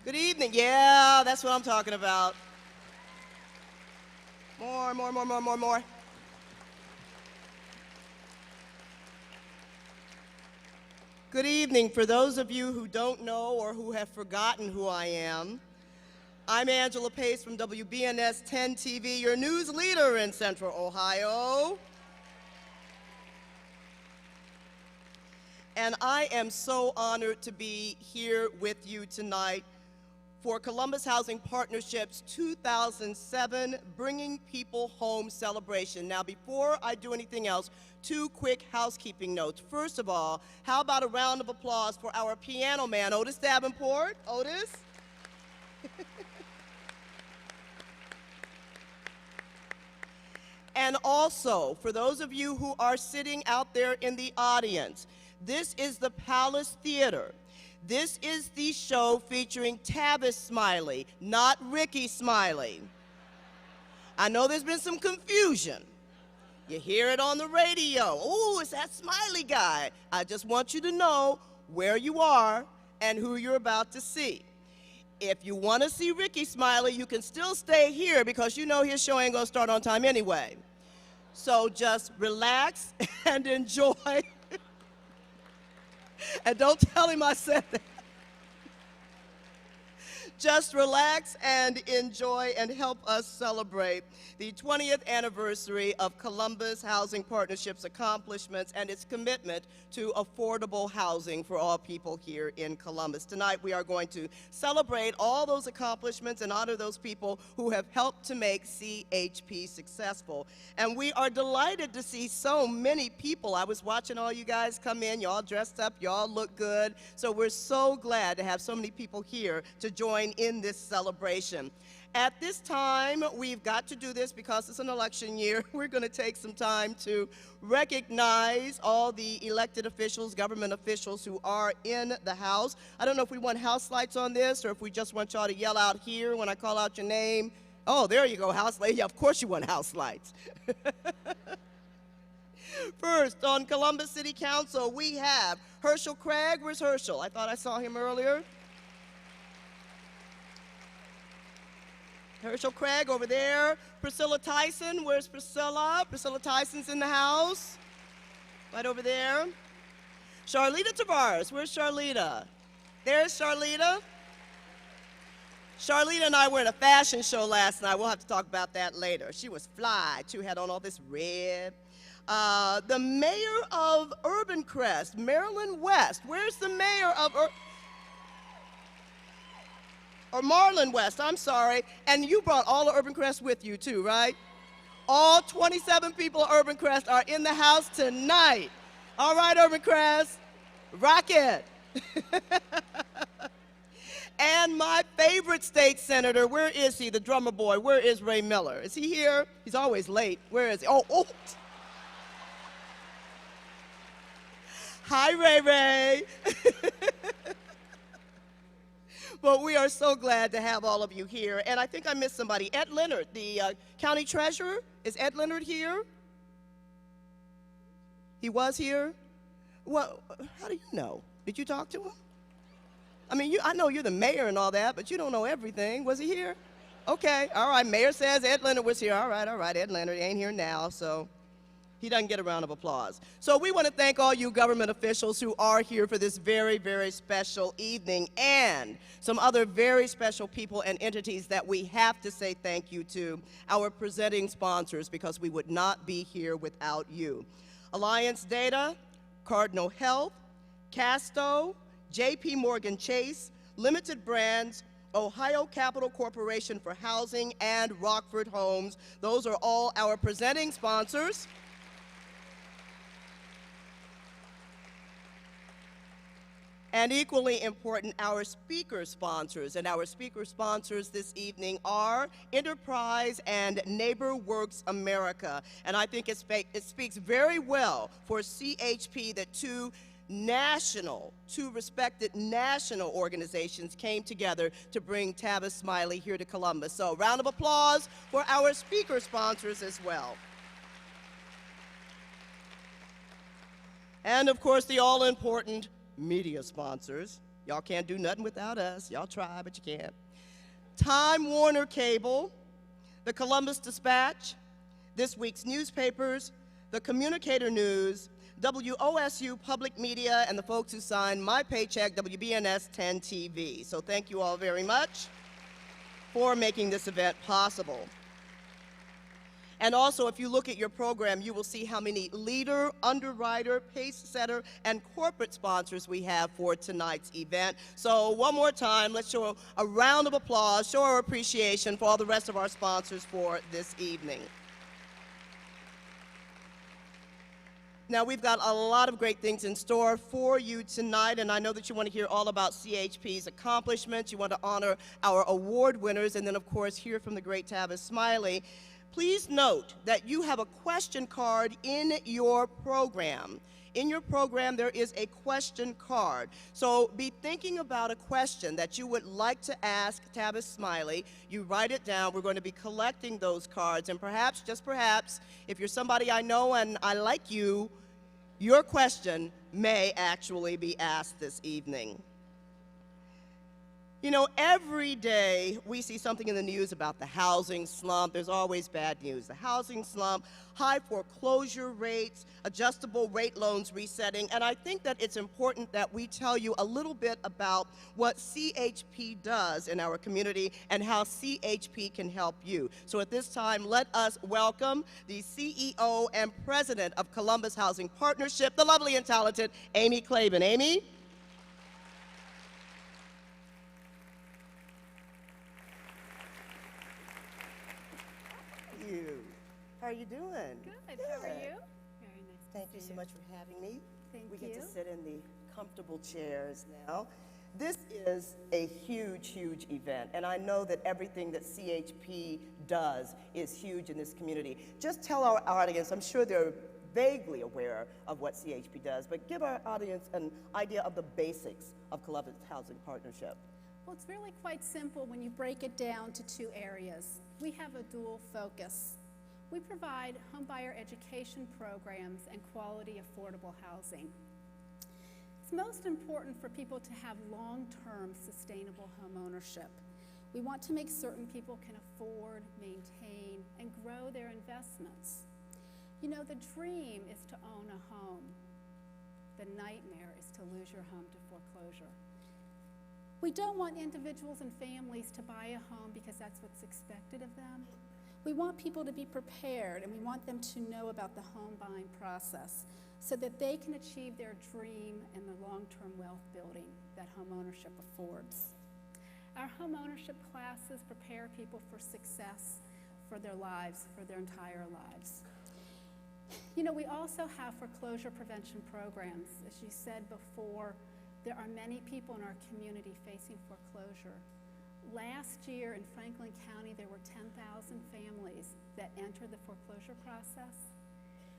Good evening. Yeah, that's what I'm talking about. More, more, more, more, more, more. Good evening. For those of you who don't know or who have forgotten who I am, I'm Angela Pace from WBNS 10 TV, your news leader in Central Ohio. And I am so honored to be here with you tonight for Columbus Housing Partnership's 2007 Bringing People Home celebration. Now, before I do anything else, two quick housekeeping notes. First of all, how about a round of applause for our piano man, Otis Davenport? Otis? And also, for those of you who are sitting out there in the audience, this is the Palace Theater. This is the show featuring Tavis Smiley, not Rickey Smiley. I know there's been some confusion. You hear it on the radio. Ooh, it's that Smiley guy. I just want you to know where you are and who you're about to see. If you want to see Rickey Smiley, you can still stay here because you know his show ain't gonna start on time anyway. So just relax and enjoy. And don't tell him I said that. Just relax and enjoy and help us celebrate the 20th anniversary of Columbus Housing Partnership's accomplishments and its commitment to affordable housing for all people here in Columbus. Tonight we are going to celebrate all those accomplishments and honor those people who have helped to make CHP successful. And we are delighted to see so many people. I was watching all you guys come in, y'all dressed up, y'all look good. So we're so glad to have so many people here to join in this celebration. At this time, we've got to do this because it's an election year. We're going to take some time to recognize all the elected officials, government officials who are in the House. I don't know if we want house lights on this or if we just want y'all to yell out here when I call out your name. Oh, there you go, house lights. Yeah, of course you want house lights. First, on Columbus City Council, we have Herschel Craig. Where's Herschel? I thought I saw him earlier. Herschel Craig over there. Priscilla Tyson, where's Priscilla? Priscilla Tyson's in the house, right over there. Charlita Tavares, where's Charlita? There's Charlita. Charlita and I were in a fashion show last night. We'll have to talk about that later. She was fly, too, had on all this red. The mayor of Urban Crest, Marilyn West. Where's the mayor of Marlin West, I'm sorry, and you brought all of Urban Crest with you too, right? All 27 people of Urban Crest are in the house tonight. All right, Urban Crest, rock it. And my favorite state senator, where is he, the drummer boy? Where is Ray Miller? Is he here? He's always late. Where is he? Oh. Hi, Ray Ray. But we are so glad to have all of you here. And I think I missed somebody. Ed Leonard, the county treasurer. Is Ed Leonard here? He was here? Well, how do you know? Did you talk to him? I mean, I know you're the mayor and all that, but you don't know everything. Was he here? Okay, all right. Mayor says Ed Leonard was here. All right. Ed Leonard ain't here now, so he doesn't get a round of applause. So we want to thank all you government officials who are here for this very, very special evening, and some other very special people and entities that we have to say thank you to, our presenting sponsors, because we would not be here without you. Alliance Data, Cardinal Health, Casto, JP Morgan Chase, Limited Brands, Ohio Capital Corporation for Housing, and Rockford Homes. Those are all our presenting sponsors. And equally important, our speaker sponsors. And our speaker sponsors this evening are Enterprise and NeighborWorks America. And I think it speaks very well for CHP that two respected national organizations came together to bring Tavis Smiley here to Columbus. So round of applause for our speaker sponsors as well. And of course, the all-important media sponsors. Y'all can't do nothing without us. Y'all try, but you can't. Time Warner Cable, the Columbus Dispatch, this week's newspapers, the Communicator News, WOSU Public Media, and the folks who signed my paycheck, WBNS 10 TV. So thank you all very much for making this event possible. And also, if you look at your program, you will see how many leader, underwriter, pace setter, and corporate sponsors we have for tonight's event. So one more time, let's show a round of applause, show our appreciation for all the rest of our sponsors for this evening. Now, we've got a lot of great things in store for you tonight, and I know that you want to hear all about CHP's accomplishments. You want to honor our award winners, and then, of course, hear from the great Tavis Smiley. Please note that you have a question card in your program. In your program, there is a question card. So be thinking about a question that you would like to ask Tavis Smiley. You write it down. We're going to be collecting those cards, and perhaps, just perhaps, if you're somebody I know and I like you, your question may actually be asked this evening. You know, every day we see something in the news about the housing slump. There's always bad news. The housing slump, high foreclosure rates, adjustable rate loans resetting, and I think that it's important that we tell you a little bit about what CHP does in our community and how CHP can help you. So at this time, let us welcome the CEO and President of Columbus Housing Partnership, the lovely and talented Amy Klavan. Amy? How are you doing? Good. How are you? Very nice. Thank you so much for having me. Thank you. We get to sit in the comfortable chairs now. This is a huge, huge event, and I know that everything that CHP does is huge in this community. Just tell our audience, I'm sure they're vaguely aware of what CHP does, but give our audience an idea of the basics of Columbus Housing Partnership. Well, it's really quite simple when you break it down to two areas. We have a dual focus. We provide homebuyer education programs and quality affordable housing. It's most important for people to have long-term sustainable home ownership. We want to make certain people can afford, maintain, and grow their investments. You know, the dream is to own a home. The nightmare is to lose your home to foreclosure. We don't want individuals and families to buy a home because that's what's expected of them. We want people to be prepared, and we want them to know about the home buying process so that they can achieve their dream and the long-term wealth building that home ownership affords. Our home ownership classes prepare people for success for their lives, for their entire lives. You know, we also have foreclosure prevention programs. As you said before, there are many people in our community facing foreclosure. Last year in Franklin County, there were 10,000 families that entered the foreclosure process.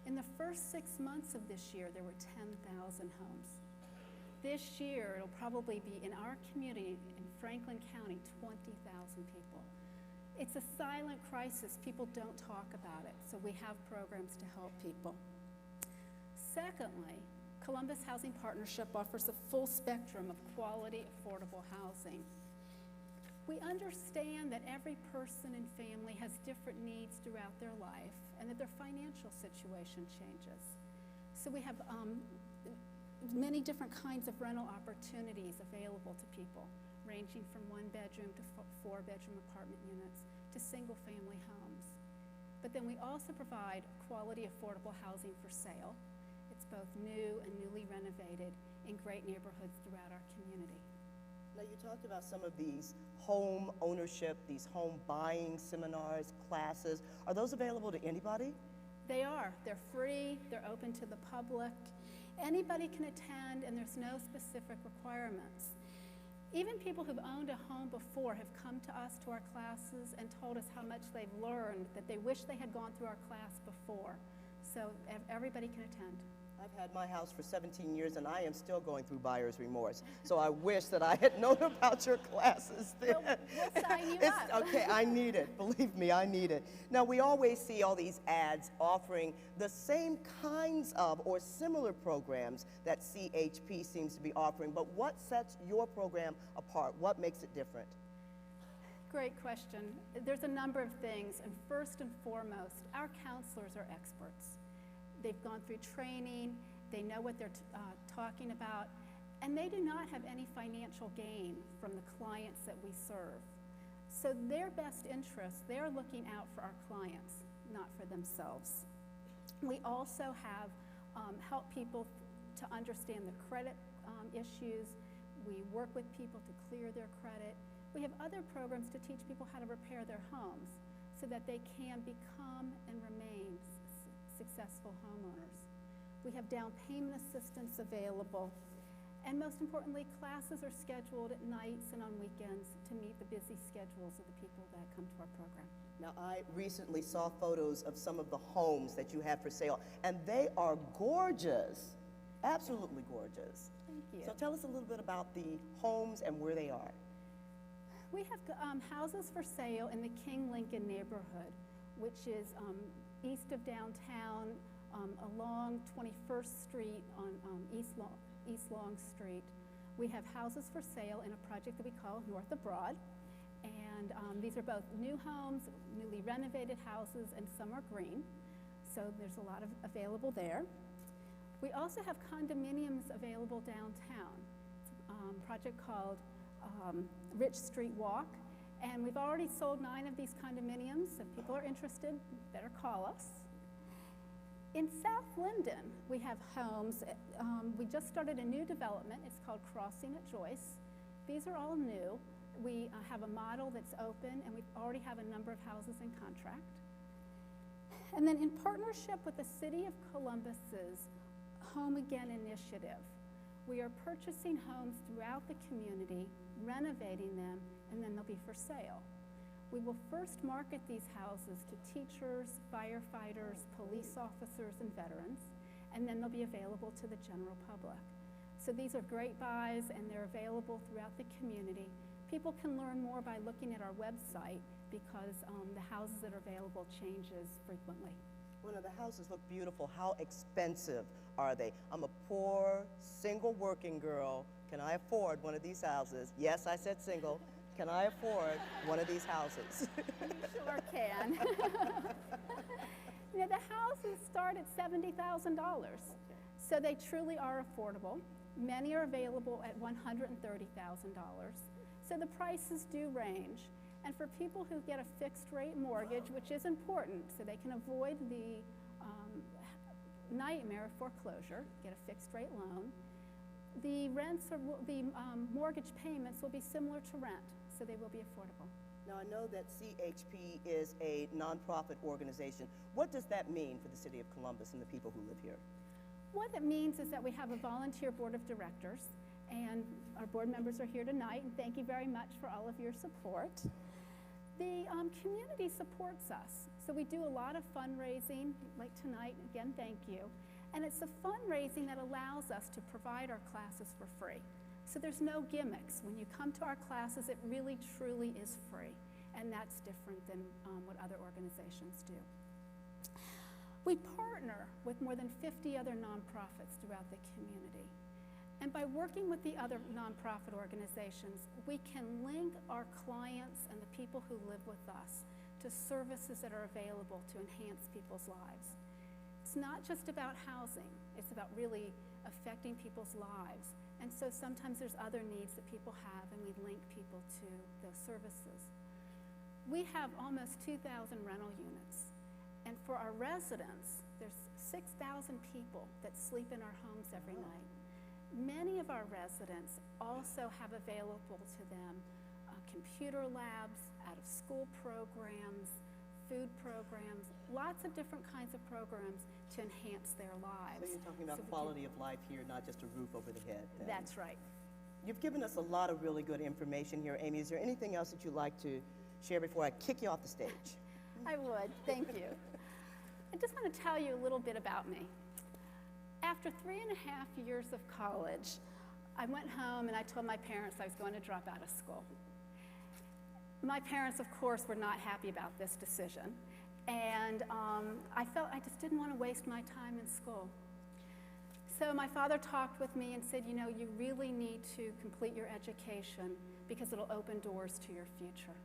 In the first 6 months of this year, there were 10,000 homes. This year, it'll probably be in our community in Franklin County, 20,000 people. It's a silent crisis. People don't talk about it, so we have programs to help people. Secondly, Columbus Housing Partnership offers a full spectrum of quality, affordable housing. We understand that every person and family has different needs throughout their life and that their financial situation changes. So we have many different kinds of rental opportunities available to people, ranging from 1-bedroom to 4-bedroom apartment units to single-family homes. But then we also provide quality, affordable housing for sale. It's both new and newly renovated in great neighborhoods throughout our community. Now, you talked about some of these home ownership, these home buying seminars, classes. Are those available to anybody? They are. They're free. They're open to the public. Anybody can attend, and there's no specific requirements. Even people who've owned a home before have come to us, to our classes, and told us how much they've learned, that they wish they had gone through our class before. So everybody can attend. I've had my house for 17 years, and I am still going through buyer's remorse. So I wish that I had known about your classes then. We'll sign you up. Okay, I need it. Believe me, I need it. Now, we always see all these ads offering the same kinds of or similar programs that CHP seems to be offering, but what sets your program apart? What makes it different? Great question. There's a number of things, and first and foremost, our counselors are experts. They've gone through training, they know what they're talking about, and they do not have any financial gain from the clients that we serve. So their best interests, they're looking out for our clients, not for themselves. We also have helped people to understand the credit issues. We work with people to clear their credit. We have other programs to teach people how to repair their homes so that they can become and remain successful homeowners. We have down payment assistance available. And most importantly, classes are scheduled at nights and on weekends to meet the busy schedules of the people that come to our program. Now, I recently saw photos of some of the homes that you have for sale, and they are gorgeous, absolutely gorgeous. Thank you. So tell us a little bit about the homes and where they are. We have houses for sale in the King Lincoln neighborhood, which is east of downtown, along 21st Street on East Long Street. We have houses for sale in a project that we call North Abroad, and these are both new homes, newly renovated houses, and some are green, so there's a lot of available there. We also have condominiums available downtown. It's a project called Rich Street Walk, and we've already sold 9 of these condominiums. If people are interested, better call us. In South Linden, we have homes. We just started a new development. It's called Crossing at Joyce. These are all new. We have a model that's open, and we already have a number of houses in contract. And then in partnership with the City of Columbus's Home Again initiative, we are purchasing homes throughout the community, renovating them, and then they'll be for sale. We will first market these houses to teachers, firefighters, police officers, and veterans, and then they'll be available to the general public. So these are great buys, and they're available throughout the community. People can learn more by looking at our website because the houses that are available changes frequently. Well, now, the houses look beautiful. How expensive are they? I'm a poor, single working girl. Can I afford one of these houses? Yes, I said single. Can I afford one of these houses? You sure can. You know, the houses start at $70,000, so they truly are affordable. Many are available at $130,000, so the prices do range. And for people who get a fixed rate mortgage, which is important, so they can avoid the nightmare of foreclosure, get a fixed rate loan, the rents or the mortgage payments will be similar to rent, so they will be affordable. Now, I know that CHP is a nonprofit organization. What does that mean for the City of Columbus and the people who live here? What it means is that we have a volunteer board of directors, and our board members are here tonight, and thank you very much for all of your support. The community supports us, so we do a lot of fundraising, like tonight. Again, thank you. And it's the fundraising that allows us to provide our classes for free. So there's no gimmicks. When you come to our classes, it really, truly is free, and that's different than what other organizations do. We partner with more than 50 other nonprofits throughout the community. And by working with the other nonprofit organizations, we can link our clients and the people who live with us to services that are available to enhance people's lives. It's not just about housing, it's about really affecting people's lives. And so sometimes there's other needs that people have, and we link people to those services. We have almost 2,000 rental units. And for our residents, there's 6,000 people that sleep in our homes every night. Many of our residents also have available to them computer labs, out-of-school programs, food programs, lots of different kinds of programs to enhance their lives. So you're talking about quality of life here, not just a roof over the head. Then. That's right. You've given us a lot of really good information here, Amy. Is there anything else that you'd like to share before I kick you off the stage? I would, thank you. I just want to tell you a little bit about me. After 3.5 years of college, I went home and I told my parents I was going to drop out of school. My parents, of course, were not happy about this decision, and I felt I just didn't want to waste my time in school. So my father talked with me and said, you know, you really need to complete your education because it'll open doors to your future.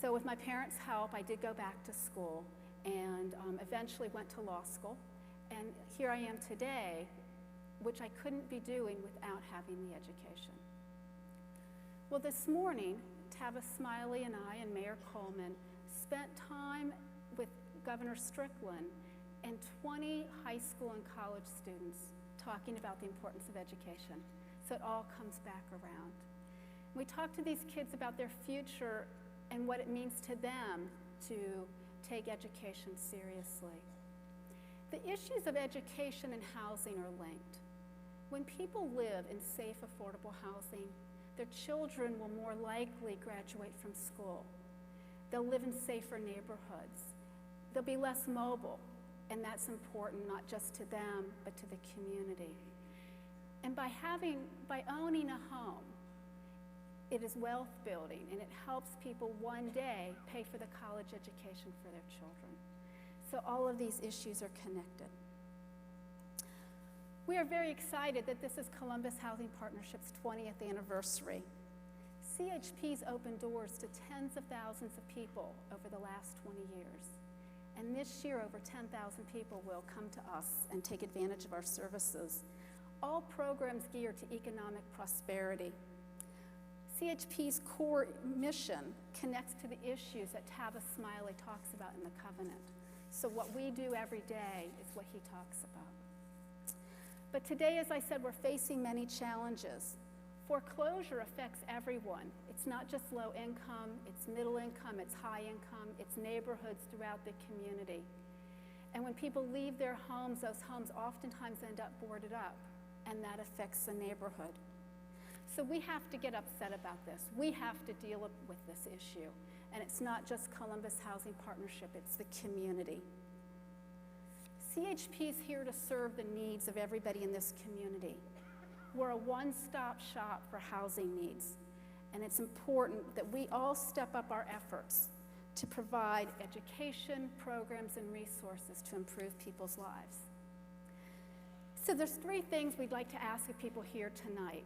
So with my parents' help, I did go back to school and eventually went to law school. And here I am today, which I couldn't be doing without having the education. Well, this morning, Tavis Smiley and I and Mayor Coleman spent time with Governor Strickland and 20 high school and college students talking about the importance of education. So it all comes back around. We talked to these kids about their future and what it means to them to take education seriously. The issues of education and housing are linked. When people live in safe, affordable housing, their children will more likely graduate from school. They'll live in safer neighborhoods. They'll be less mobile, and that's important not just to them, but to the community. And by owning a home, it is wealth building, and it helps people one day pay for the college education for their children. So all of these issues are connected. We are very excited that this is Columbus Housing Partnership's 20th anniversary. CHP's opened doors to tens of thousands of people over the last 20 years. And this year, over 10,000 people will come to us and take advantage of our services, all programs geared to economic prosperity. CHP's core mission connects to the issues that Tavis Smiley talks about in the covenant. So what we do every day is what he talks about. But today, as I said, we're facing many challenges. Foreclosure affects everyone. It's not just low income, it's middle income, it's high income, it's neighborhoods throughout the community. And when people leave their homes, those homes oftentimes end up boarded up, and that affects the neighborhood. So we have to get upset about this. We have to deal with this issue. And it's not just Columbus Housing Partnership, it's the community. CHP is here to serve the needs of everybody in this community. We're a one-stop shop for housing needs, and it's important that we all step up our efforts to provide education, programs, and resources to improve people's lives. So there's 3 things we'd like to ask of people here tonight.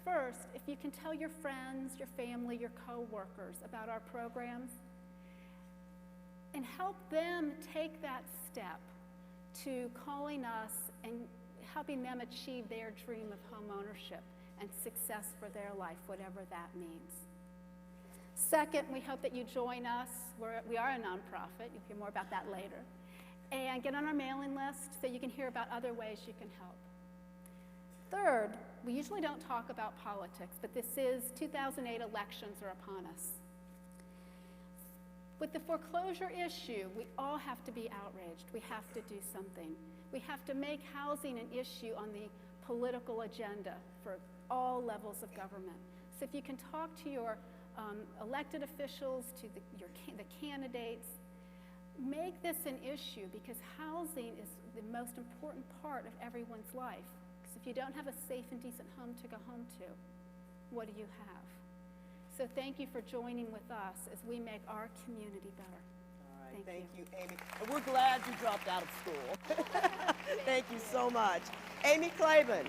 First, if you can tell your friends, your family, your co-workers about our programs, and help them take that step to calling us and helping them achieve their dream of home ownership and success for their life, whatever that means. Second, we hope that you join us. We are a nonprofit. You'll hear more about that later. And get on our mailing list so you can hear about other ways you can help. Third, we usually don't talk about politics, but this is 2008 elections are upon us. With the foreclosure issue, we all have to be outraged. We have to do something. We have to make housing an issue on the political agenda for all levels of government. So if you can talk to your elected officials, to the candidates, make this an issue, because housing is the most important part of everyone's life. Because if you don't have a safe and decent home to go home to, what do you have? So thank you for joining with us as we make our community better. All right, thank you, Amy. And we're glad you dropped out of school. Thank you so much. Amy Claiborne.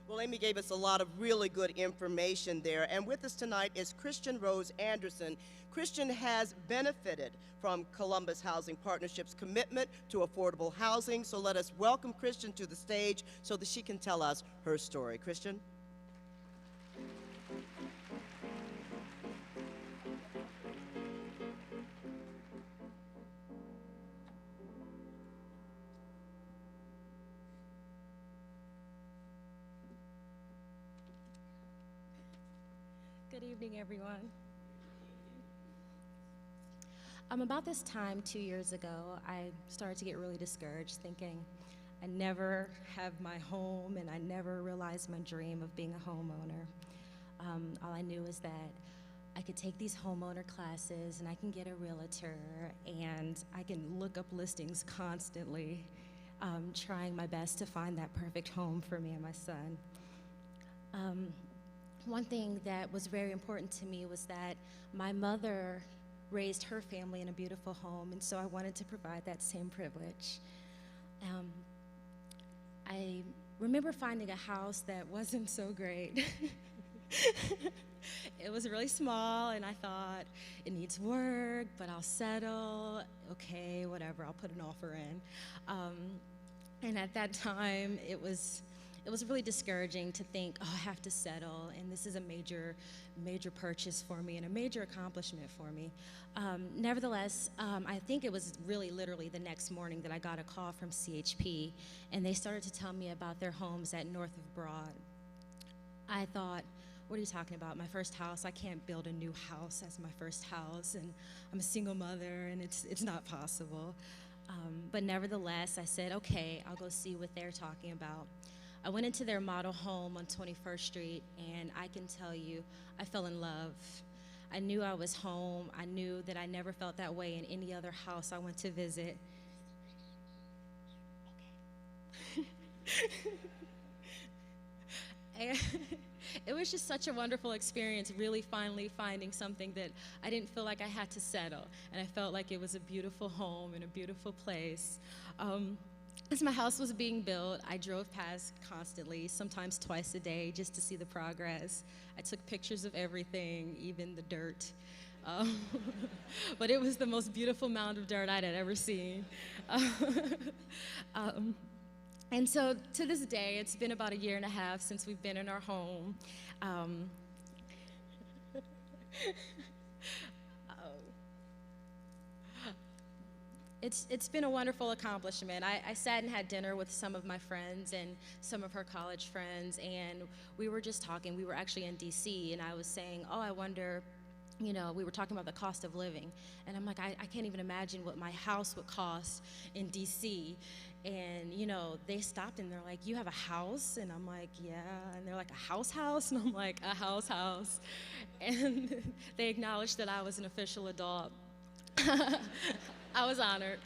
Well, Amy gave us a lot of really good information there. And with us tonight is Christian Rose Anderson. Christian has benefited from Columbus Housing Partnership's commitment to affordable housing. So let us welcome Christian to the stage so that she can tell us her story. Christian? Good evening, everyone. About this time 2 years ago, I started to get really discouraged, thinking I never have my home and I never realized my dream of being a homeowner. All I knew is that I could take these homeowner classes and I can get a realtor and I can look up listings constantly, trying my best to find that perfect home for me and my son. One thing that was very important to me was that my mother raised her family in a beautiful home, and so I wanted to provide that same privilege. I remember finding a house that wasn't so great. It was really small, and I thought, it needs work, but I'll settle. Okay, whatever, I'll put an offer in. And at that time, it was really discouraging to think, oh, I have to settle, and this is a major purchase for me and a major accomplishment for me. Nevertheless, I think it was really literally the next morning that I got a call from CHP, and they started to tell me about their homes at North of Broad. I thought, what are you talking about? My first house? I can't build a new house as my first house, and I'm a single mother, and it's not possible. But nevertheless, I said, okay, I'll go see what they're talking about. I went into their model home on 21st Street, and I can tell you, I fell in love. I knew I was home. I knew that I never felt that way in any other house I went to visit. And it was just such a wonderful experience, really finally finding something that I didn't feel like I had to settle, and I felt like it was a beautiful home and a beautiful place. As my house was being built, I drove past constantly, sometimes twice a day, just to see the progress. I took pictures of everything, even the dirt. But it was the most beautiful mound of dirt I'd ever seen. And so to this day, it's been about 1.5 years since we've been in our home. It's been a wonderful accomplishment. I sat and had dinner with some of my friends and some of her college friends, and we were just talking. We were actually in DC, and I was saying, oh, I wonder, we were talking about the cost of living, and I'm like, I can't even imagine what my house would cost in DC. And they stopped and they're like, you have a house? And I'm like, yeah. And they're like, a house? And I'm like, a house. And they acknowledged that I was an official adult. I was honored.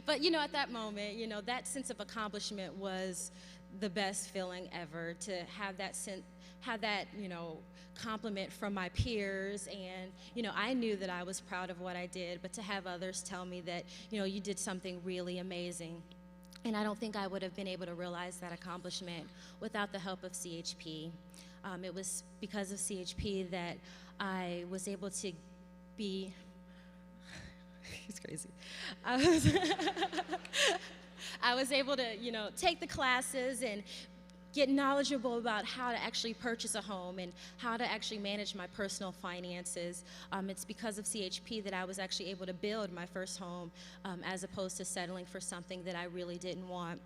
But at that moment, that sense of accomplishment was the best feeling ever, to have that compliment from my peers. And I knew that I was proud of what I did, but to have others tell me that you did something really amazing. And I don't think I would have been able to realize that accomplishment without the help of CHP. It was because of CHP that I was able to be it's crazy. I was able to take the classes and get knowledgeable about how to actually purchase a home and how to actually manage my personal finances. It's because of CHP that I was actually able to build my first home, as opposed to settling for something that I really didn't want.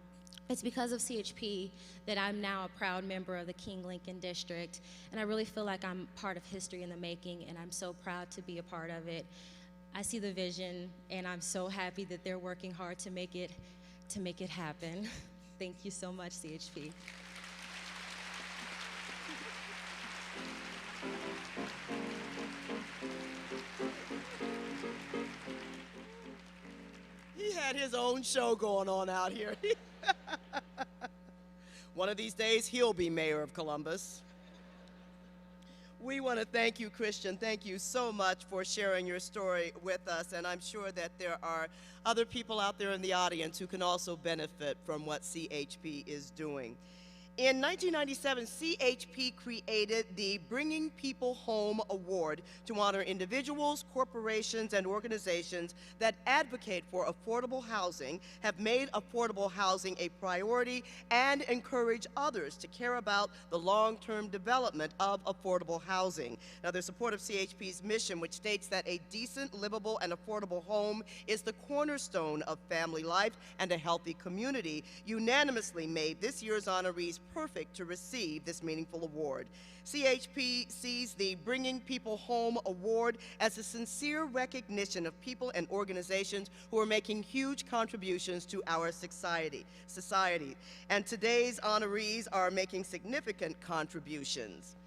It's because of CHP that I'm now a proud member of the King Lincoln District, and I really feel like I'm part of history in the making, and I'm so proud to be a part of it. I see the vision, and I'm so happy that they're working hard to make it happen. Thank you so much, CHP. He had his own show going on out here. One of these days, he'll be mayor of Columbus. We want to thank you, Christian. Thank you so much for sharing your story with us, and I'm sure that there are other people out there in the audience who can also benefit from what CHP is doing. In 1997, CHP created the Bringing People Home Award to honor individuals, corporations, and organizations that advocate for affordable housing, have made affordable housing a priority, and encourage others to care about the long-term development of affordable housing. Now, their support of CHP's mission, which states that a decent, livable, and affordable home is the cornerstone of family life and a healthy community, unanimously made this year's honorees perfect to receive this meaningful award. CHP sees the Bringing People Home Award as a sincere recognition of people and organizations who are making huge contributions to our society. And today's honorees are making significant contributions.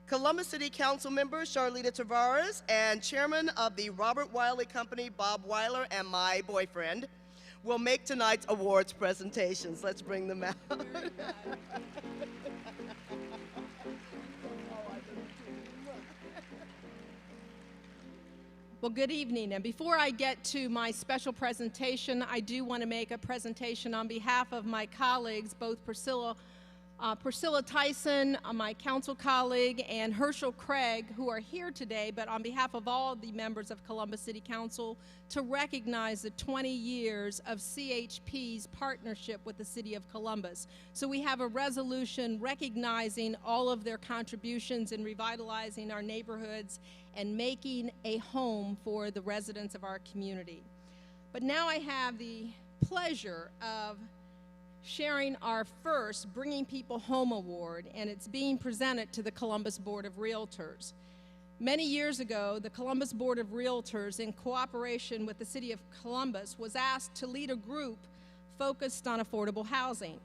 Columbus City Council member Charlita Tavares and Chairman of the Robert Wiley Company, Bob Weiler, and my boyfriend will make tonight's awards presentations. Let's bring them out. Well, good evening, and before I get to my special presentation, I do want to make a presentation on behalf of my colleagues, both Priscilla Tyson, my council colleague, and Herschel Craig, who are here today, but on behalf of all the members of Columbus City Council, to recognize the 20 years of CHP's partnership with the City of Columbus. So we have a resolution recognizing all of their contributions in revitalizing our neighborhoods and making a home for the residents of our community. But now I have the pleasure of sharing our first Bringing People Home Award, and it's being presented to the Columbus Board of Realtors. Many years ago, the Columbus Board of Realtors, in cooperation with the City of Columbus, was asked to lead a group focused on affordable housing.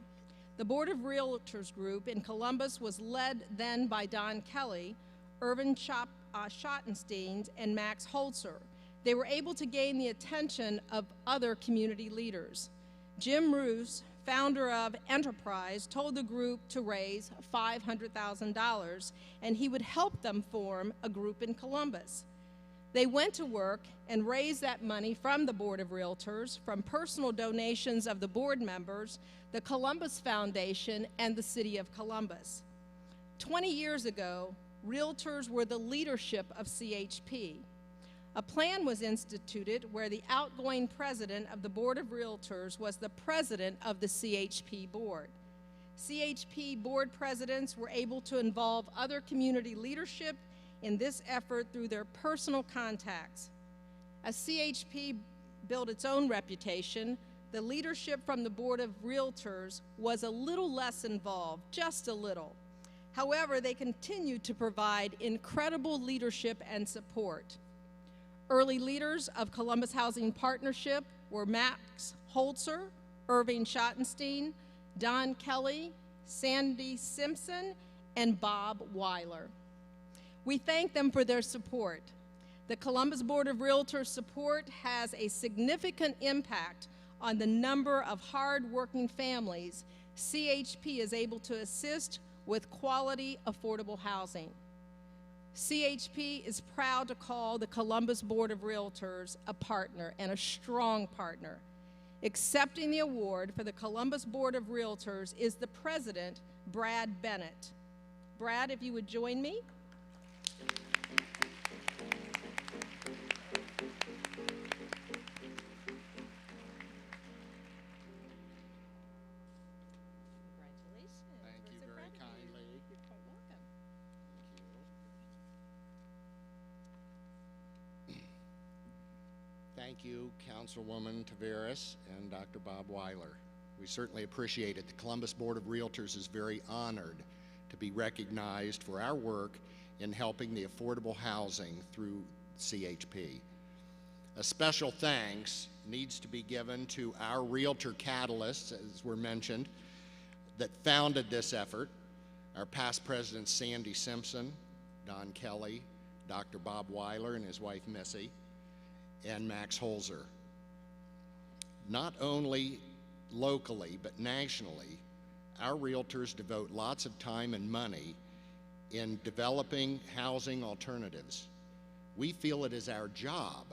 The Board of Realtors group in Columbus was led then by Don Kelly, Irvin Schottenstein, and Max Holzer. They were able to gain the attention of other community leaders. Jim Roos, founder of Enterprise, told the group to raise $500,000 and he would help them form a group in Columbus. They went to work and raised that money from the Board of Realtors, from personal donations of the board members, the Columbus Foundation, and the City of Columbus. 20 years ago, Realtors were the leadership of CHP. A plan was instituted where the outgoing president of the Board of Realtors was the president of the CHP board. CHP board presidents were able to involve other community leadership in this effort through their personal contacts. As CHP built its own reputation, the leadership from the Board of Realtors was a little less involved, just a little. However, they continued to provide incredible leadership and support. Early leaders of Columbus Housing Partnership were Max Holzer, Irving Schottenstein, Don Kelly, Sandy Simpson, and Bob Weiler. We thank them for their support. The Columbus Board of Realtors support has a significant impact on the number of hard-working families CHP is able to assist with quality, affordable housing. CHP is proud to call the Columbus Board of Realtors a partner and a strong partner. Accepting the award for the Columbus Board of Realtors is the president, Brad Bennett. Brad, if you would join me. Thank you, Councilwoman Tavares and Dr. Bob Weiler. We certainly appreciate it. The Columbus Board of Realtors is very honored to be recognized for our work in helping the affordable housing through CHP. A special thanks needs to be given to our Realtor catalysts, as were mentioned, that founded this effort. Our past presidents, Sandy Simpson, Don Kelly, Dr. Bob Weiler and his wife, Missy, and Max Holzer. Not only locally, but nationally, our realtors devote lots of time and money in developing housing alternatives. We feel it is our job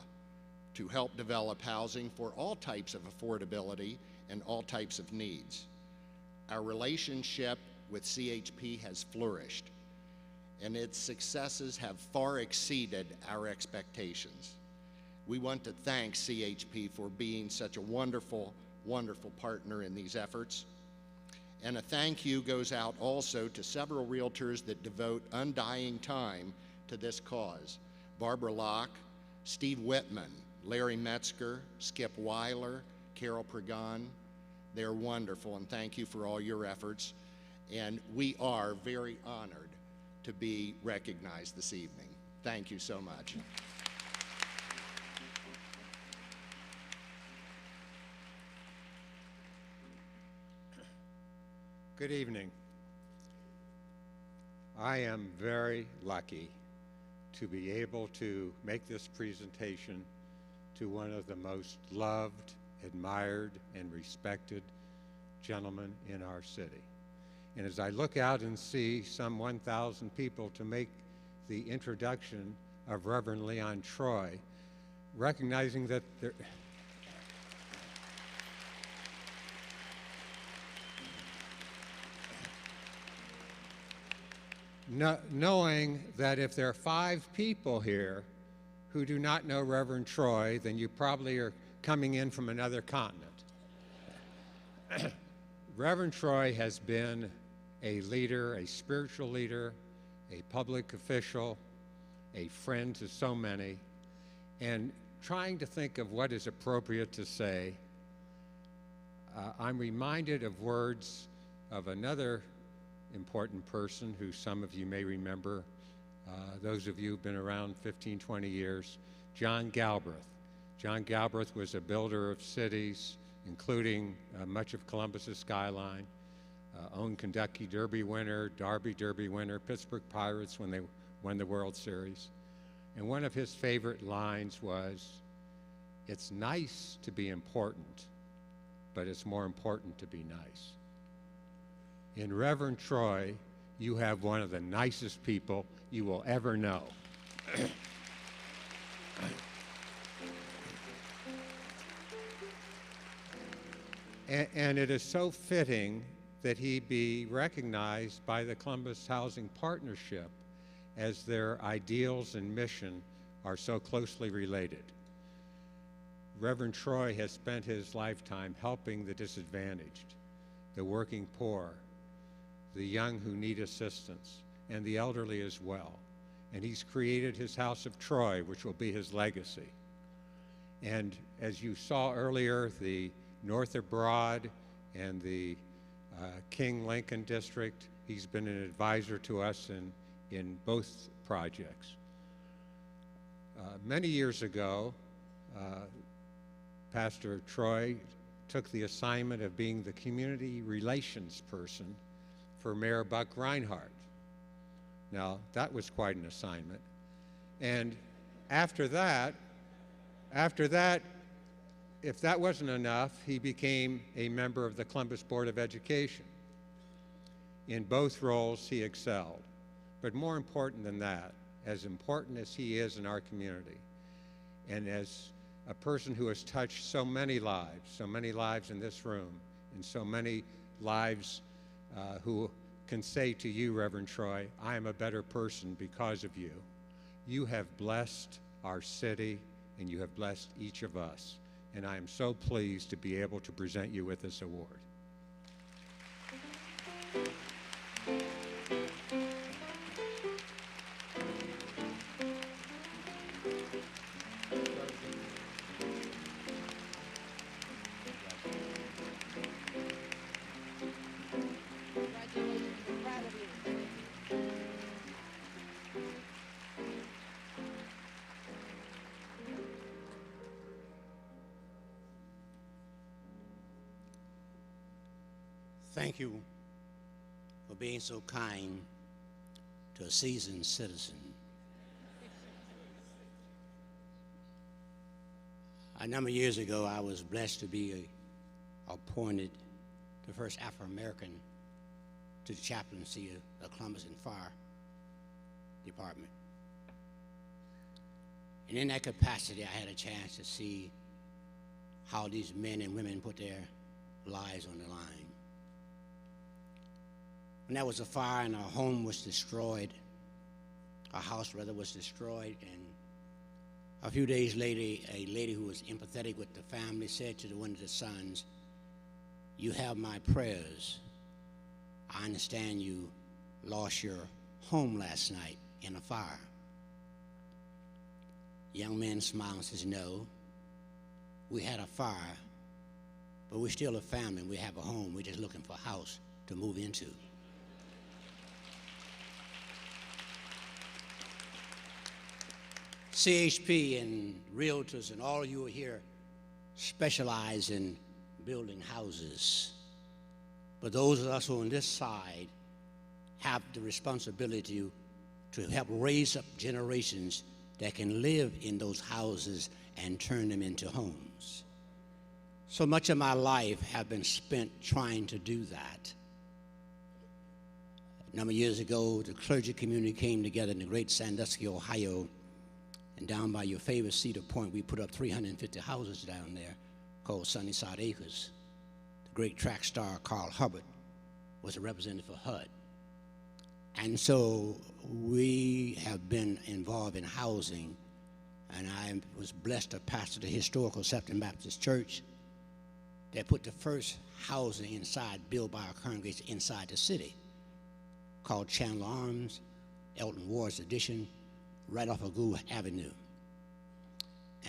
to help develop housing for all types of affordability and all types of needs. Our relationship with CHP has flourished, and its successes have far exceeded our expectations. We want to thank CHP for being such a wonderful, wonderful partner in these efforts. And a thank you goes out also to several realtors that devote undying time to this cause. Barbara Locke, Steve Whitman, Larry Metzger, Skip Weiler, Carol Pregon. They're wonderful, and thank you for all your efforts. And we are very honored to be recognized this evening. Thank you so much. Good evening. I am very lucky to be able to make this presentation to one of the most loved, admired, and respected gentlemen in our city. And as I look out and see some 1,000 people to make the introduction of Reverend Leon Troy, recognizing that there, knowing that if there are 5 people here who do not know Reverend Troy, then you probably are coming in from another continent. Reverend Troy has been a leader, a spiritual leader, a public official, a friend to so many, and trying to think of what is appropriate to say, I'm reminded of words of another important person who some of you may remember, those of you who've been around 15, 20 years, John Galbraith. John Galbraith was a builder of cities, including much of Columbus's skyline, owned Kentucky Derby winner, Derby winner, Pittsburgh Pirates when they won the World Series. And one of his favorite lines was, "It's nice to be important, but it's more important to be nice." In Reverend Troy, you have one of the nicest people you will ever know. And it is so fitting that he be recognized by the Columbus Housing Partnership, as their ideals and mission are so closely related. Reverend Troy has spent his lifetime helping the disadvantaged, the working poor, the young who need assistance, and the elderly as well. And he's created his House of Troy, which will be his legacy. And as you saw earlier, the Northrop Broad and the King Lincoln District, he's been an advisor to us in both projects. Many years ago, Pastor Troy took the assignment of being the community relations person for Mayor Buck Reinhardt. Now, that was quite an assignment. And after that, if that wasn't enough, he became a member of the Columbus Board of Education. In both roles, he excelled. But more important than that, as important as he is in our community, and as a person who has touched so many lives in this room, and so many lives who can say to you, Reverend Troy, I am a better person because of you. You have blessed our city, and you have blessed each of us. And I am so pleased to be able to present you with this award. Thank you for being so kind to a seasoned citizen. A number of years ago, I was blessed to be appointed the first Afro-American to the chaplaincy of the Columbus and Fire Department. And in that capacity, I had a chance to see how these men and women put their lives on the line. When there was a fire and our home was destroyed, our house rather was destroyed, and a few days later, a lady who was empathetic with the family said to one of the sons, "You have my prayers. I understand you lost your home last night in a fire." The young man smiled and says, "No, we had a fire, but we're still a family. We have a home. We're just looking for a house to move into." CHP and realtors and all of you here specialize in building houses. But those of us who are on this side have the responsibility to help raise up generations that can live in those houses and turn them into homes. So much of my life have been spent trying to do that. A number of years ago, the clergy community came together in the great Sandusky, Ohio, and down by your favorite Cedar Point, we put up 350 houses down there called Sunnyside Acres. The great track star Carl Hubbard was a representative for HUD. And so we have been involved in housing, and I was blessed to pastor the historical Septon Baptist Church that put the first housing inside, built by our congregation inside the city, called Chandler Arms, Elton Ward's Edition, right off of Gould Avenue.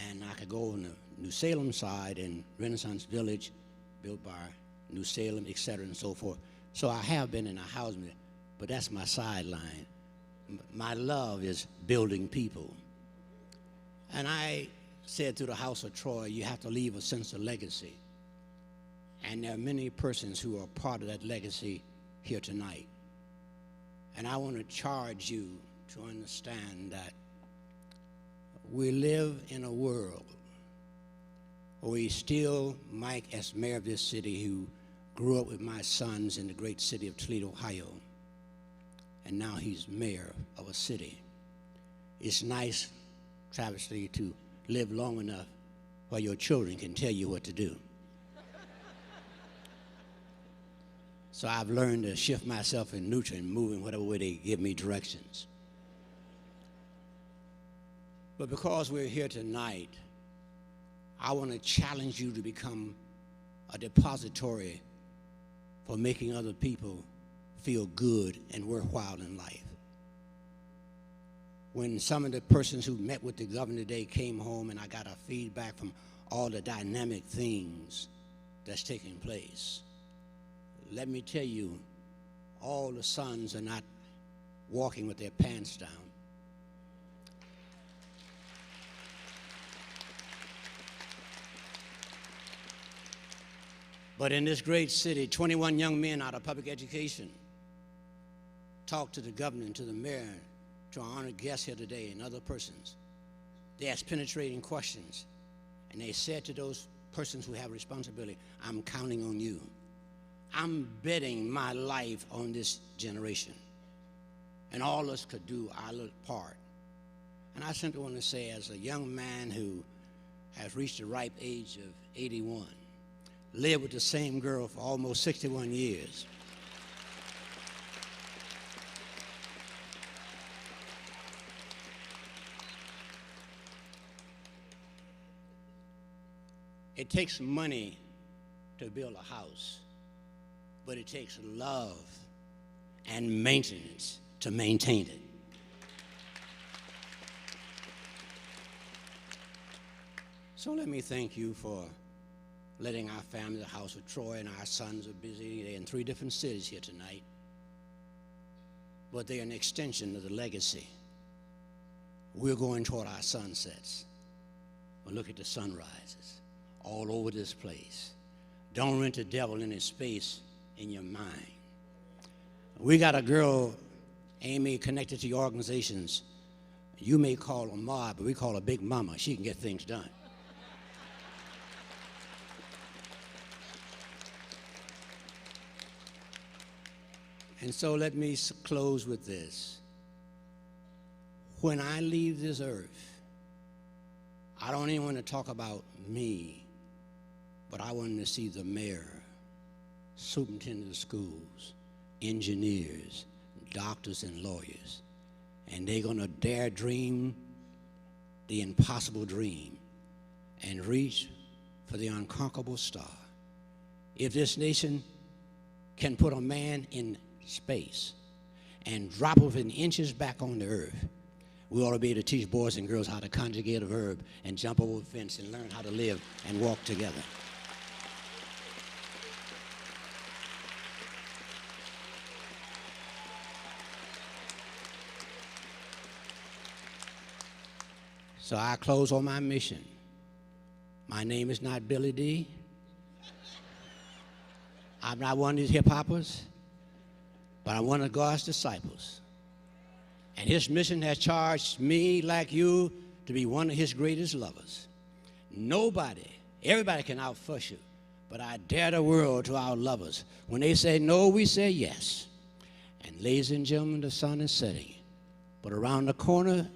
And I could go on the New Salem side in Renaissance Village, built by New Salem, et cetera, and so forth. So I have been in a housing, but that's my sideline. My love is building people. And I said to the House of Troy, you have to leave a sense of legacy. And there are many persons who are part of that legacy here tonight. And I want to charge you to understand that we live in a world where we still, Mike, as mayor of this city, who grew up with my sons in the great city of Toledo, Ohio, and now he's mayor of a city. It's nice, travesty, to live long enough where your children can tell you what to do. So I've learned to shift myself in neutral and move in whatever way they give me directions. But because we're here tonight, I want to challenge you to become a depository for making other people feel good and worthwhile in life. When some of the persons who met with the governor today came home and I got a feedback from all the dynamic things that's taking place, let me tell you, all the sons are not walking with their pants down. But in this great city, 21 young men out of public education talked to the governor and to the mayor, to our honored guests here today and other persons. They asked penetrating questions, and they said to those persons who have responsibility, I'm counting on you. I'm betting my life on this generation. And all of us could do our little part. And I simply want to say, as a young man who has reached the ripe age of 81, lived with the same girl for almost 61 years, it takes money to build a house, but it takes love and maintenance to maintain it. So let me thank you for letting our family, the House of Troy, and our sons are busy. They're in 3 different cities here tonight, but they're an extension of the legacy. We're going toward our sunsets, but look at the sunrises all over this place. Don't rent the devil any space in your mind. We got a girl, Amy, connected to your organizations. You may call her Ma, but we call her Big Mama. She can get things done. And so let me close with this. When I leave this earth, I don't even want to talk about me, but I want to see the mayor, superintendent of schools, engineers, doctors, and lawyers. And they're going to dare dream the impossible dream and reach for the unconquerable star. If this nation can put a man in space and drop him in inches back on the earth, we ought to be able to teach boys and girls how to conjugate a verb and jump over a fence and learn how to live and walk together. So I close on my mission. My name is not Billy D. I'm not one of these hip-hoppers. but I'm one of God's disciples. And his mission has charged me, like you, to be one of his greatest lovers. Nobody, everybody can outfuss you, but I dare the world to outlove us. When they say no, we say yes. And ladies and gentlemen, the sun is setting, but around the corner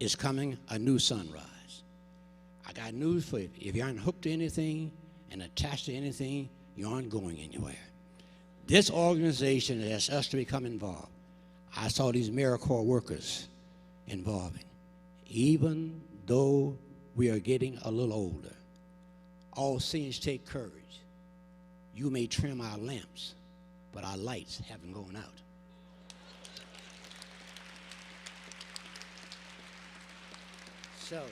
is coming a new sunrise. I got news for you. If you aren't hooked to anything and attached to anything, you aren't going anywhere. This organization has us to become involved. I saw these AmeriCorps workers involving. Even though we are getting a little older, all things take courage. You may trim our lamps, but our lights haven't gone out. So,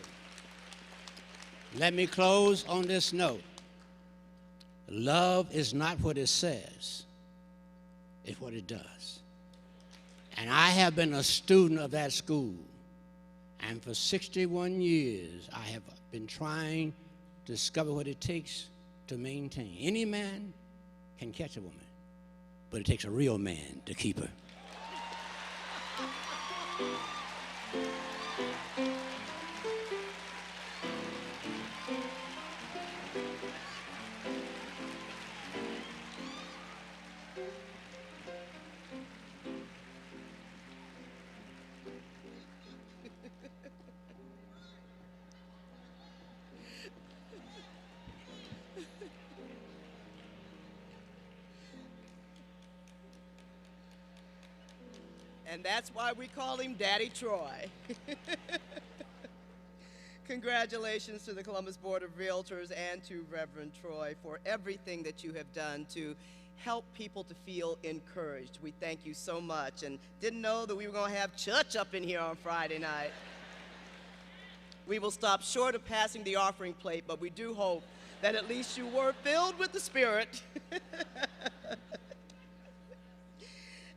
let me close on this note. Love is not what it says, it's what it does. And I have been a student of that school. And for 61 years, I have been trying to discover what it takes to maintain. Any man can catch a woman, but it takes a real man to keep her. And that's why we call him Daddy Troy. Congratulations to the Columbus Board of Realtors and to Reverend Troy for everything that you have done to help people to feel encouraged. We thank you so much, and didn't know that we were going to have church up in here on Friday night. We will stop short of passing the offering plate, but we do hope that at least you were filled with the Spirit.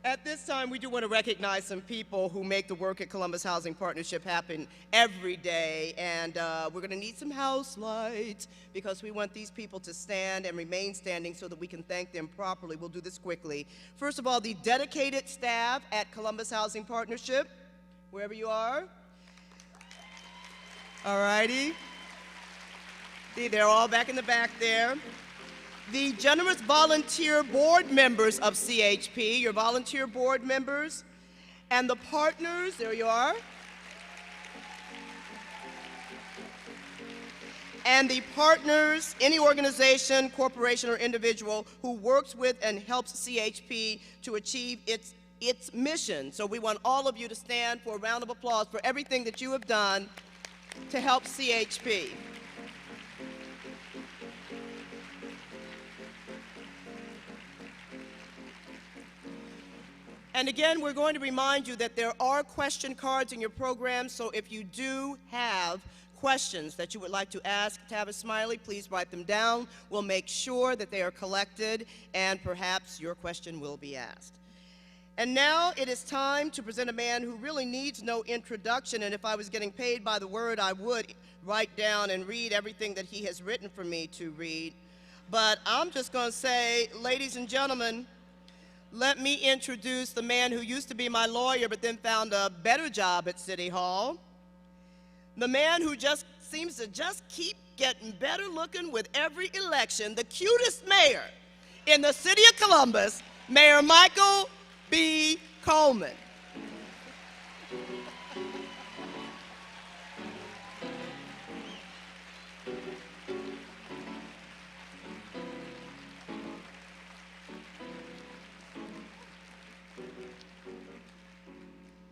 At this time, we do want to recognize some people who make the work at Columbus Housing Partnership happen every day, and we're going to need some house lights because we want these people to stand and remain standing so that we can thank them properly. We'll do this quickly. First of all, the dedicated staff at Columbus Housing Partnership, wherever you are. All righty. See, they're all back in the back there. The generous volunteer board members of CHP, your volunteer board members, and the partners, there you are. And the partners, any organization, corporation, or individual who works with and helps CHP to achieve its mission. So we want all of you to stand for a round of applause for everything that you have done to help CHP. And again, we're going to remind you that there are question cards in your program, so if you do have questions that you would like to ask Tavis Smiley, please write them down. We'll make sure that they are collected, and perhaps your question will be asked. And now it is time to present a man who really needs no introduction, and if I was getting paid by the word, I would write down and read everything that he has written for me to read. But I'm just going to say, ladies and gentlemen, let me introduce the man who used to be my lawyer but then found a better job at City Hall. The man who just seems to just keep getting better looking with every election, the cutest mayor in the city of Columbus, Mayor Michael B. Coleman.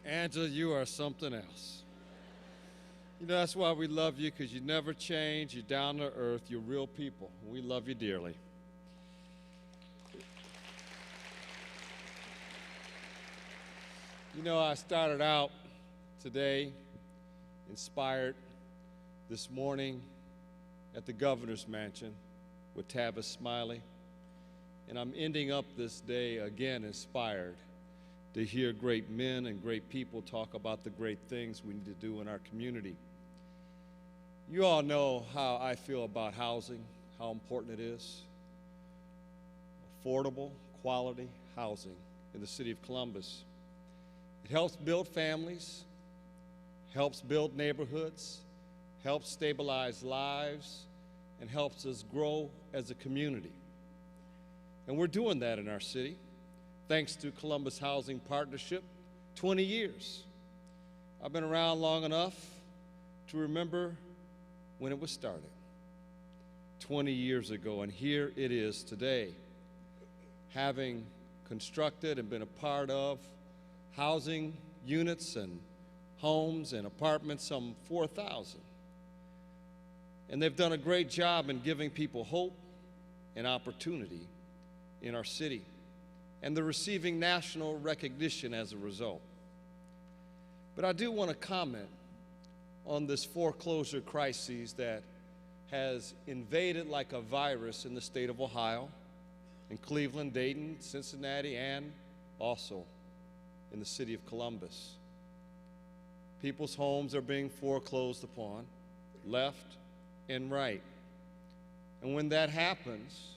Angela, you are something else. You know, that's why we love you, because you never change. You're down to earth. You're real people. We love you dearly. You know, I started out today inspired this morning at the governor's mansion with Tavis Smiley, and I'm ending up this day again inspired to hear great men and great people talk about the great things we need to do in our community. You all know how I feel about housing, how important it is. Affordable, quality housing in the city of Columbus. It helps build families, helps build neighborhoods, helps stabilize lives, and helps us grow as a community. And we're doing that in our city, thanks to Columbus Housing Partnership, 20 years. I've been around long enough to remember when it was started, 20 years ago, and here it is today, having constructed and been a part of housing units and homes and apartments, some 4,000. And they've done a great job in giving people hope and opportunity in our city, and they're receiving national recognition as a result. But I do want to comment on this foreclosure crisis that has invaded like a virus in the state of Ohio, in Cleveland, Dayton, Cincinnati, and also in the city of Columbus. People's homes are being foreclosed upon, left and right. And when that happens,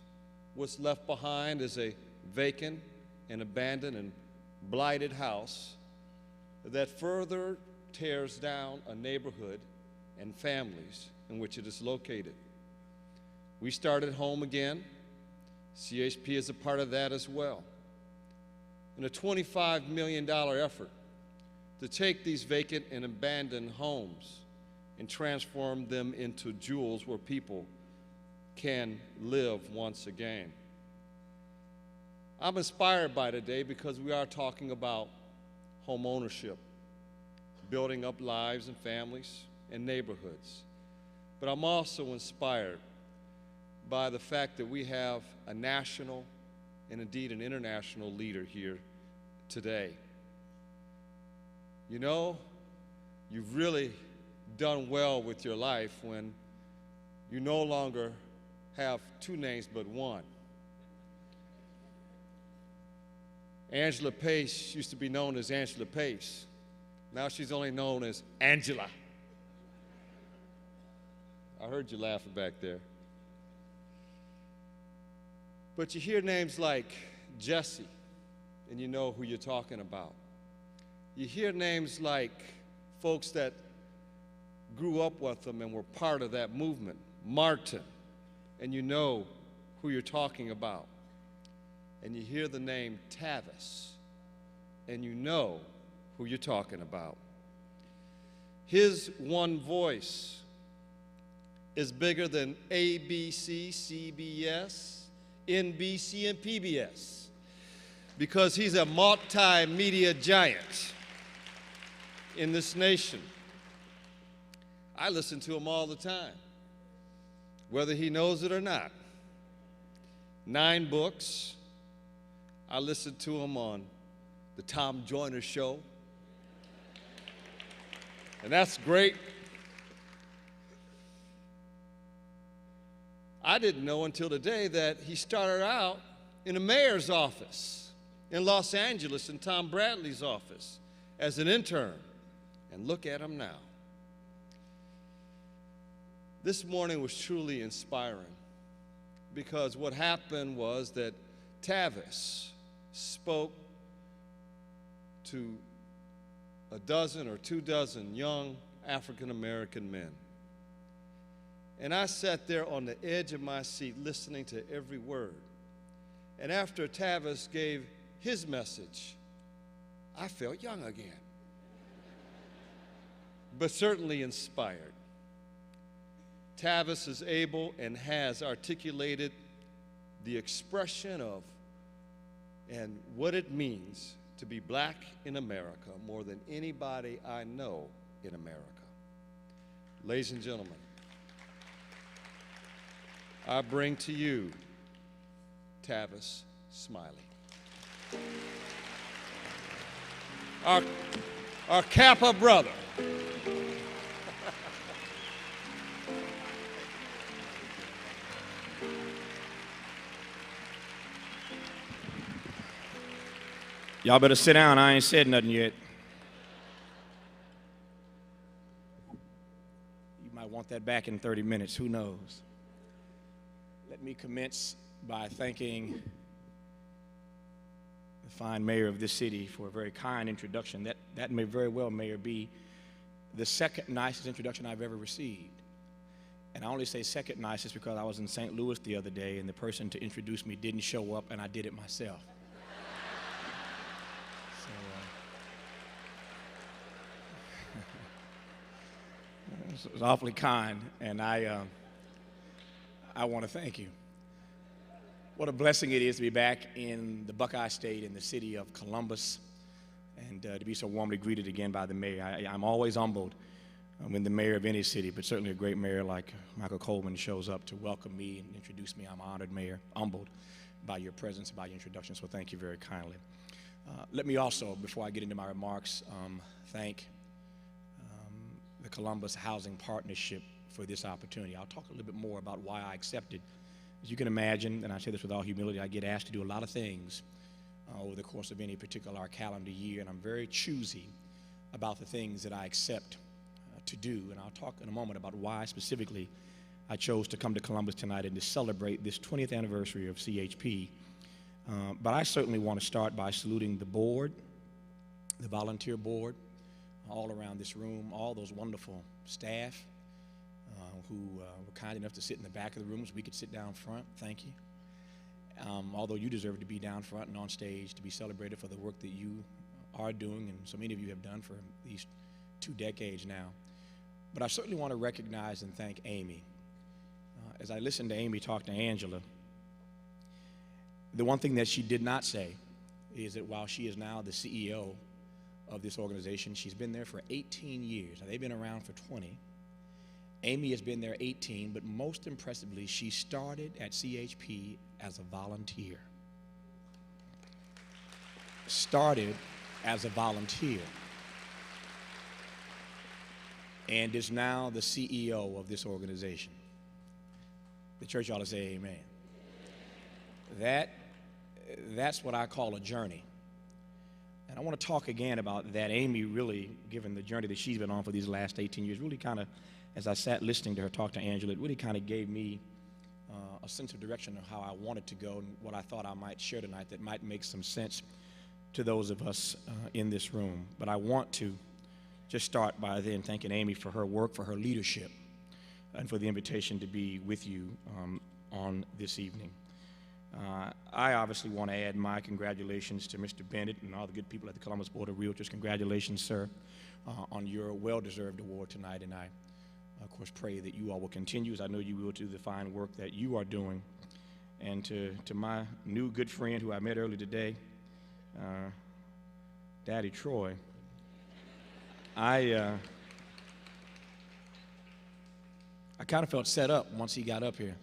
what's left behind is a vacant and abandoned and blighted house that further tears down a neighborhood and families in which it is located. We started Home Again. CHP is a part of that as well. In a $25 million effort to take these vacant and abandoned homes and transform them into jewels where people can live once again. I'm inspired by today because we are talking about home ownership, building up lives and families and neighborhoods. But I'm also inspired by the fact that we have a national and indeed an international leader here today. You know, you've really done well with your life when you no longer have two names but one. Angela Pace used to be known as Angela Pace. Now she's only known as Angela. I heard you laughing back there. But you hear names like Jesse, and you know who you're talking about. You hear names like folks that grew up with them and were part of that movement, Martin, and you know who you're talking about. And you hear the name Tavis, and you know who you're talking about. His one voice is bigger than ABC, CBS, NBC, and PBS because he's a multimedia giant in this nation. I listen to him all the time, whether he knows it or not. 9 books. I listen to him on the Tom Joyner Show, and that's great. I didn't know until today that he started out in a mayor's office in Los Angeles, in Tom Bradley's office, as an intern. And look at him now. This morning was truly inspiring because what happened was that Tavis spoke to a dozen or 2 dozen young African American men. And I sat there on the edge of my seat listening to every word. And after Tavis gave his message, I felt young again, but certainly inspired. Tavis is able and has articulated the expression of and what it means to be black in America more than anybody I know in America. Ladies and gentlemen, I bring to you Tavis Smiley. Our Kappa brother. Y'all better sit down. I ain't said nothing yet. You might want that back in 30 minutes. Who knows? Let me commence by thanking the fine mayor of this city, for a very kind introduction. That may very well, Mayor, be the second nicest introduction I've ever received. And I only say second nicest because I was in St. Louis the other day and the person to introduce me didn't show up and I did it myself. So, it was awfully kind, and I want to thank you. What a blessing it is to be back in the Buckeye State in the city of Columbus and to be so warmly greeted again by the mayor. I'm always humbled when the mayor of any city, but certainly a great mayor like Michael Coleman, shows up to welcome me and introduce me. I'm honored, Mayor, humbled by your presence, by your introduction, so thank you very kindly. Let me also, before I get into my remarks, thank the Columbus Housing Partnership for this opportunity. I'll talk a little bit more about why I accepted. As you can imagine, and I say this with all humility, I get asked to do a lot of things over the course of any particular calendar year, and I'm very choosy about the things that I accept to do. And I'll talk in a moment about why specifically I chose to come to Columbus tonight and to celebrate this 20th anniversary of CHP. But I certainly want to start by saluting the board, the volunteer board, all around this room, all those wonderful staff who were kind enough to sit in the back of the room so we could sit down front. Thank you. Although you deserve to be down front and on stage to be celebrated for the work that you are doing and so many of you have done for these 2 decades now. But I certainly want to recognize and thank Amy. As I listened to Amy talk to Angela, the one thing that she did not say is that while she is now the CEO of this organization, she's been there for 18 years. Now, they've been around for 20. Amy has been there 18, but most impressively, she started at CHP as a volunteer. Started as a volunteer. And is now the CEO of this organization. The church ought to say amen. That's what I call a journey. And I want to talk again about that. Amy really, given the journey that she's been on for these last 18 years, really kind of, as I sat listening to her talk to Angela, it really kind of gave me a sense of direction of how I wanted to go and what I thought I might share tonight that might make some sense to those of us in this room. But I want to just start by then thanking Amy for her work, for her leadership, and for the invitation to be with you on this evening. I obviously want to add my congratulations to Mr. Bennett and all the good people at the Columbus Board of Realtors. Congratulations, sir, on your well-deserved award tonight, and I, of course, pray that you all will continue, as I know you will, to the fine work that you are doing. And to my new good friend who I met earlier today, Daddy Troy, I kind of felt set up once he got up here.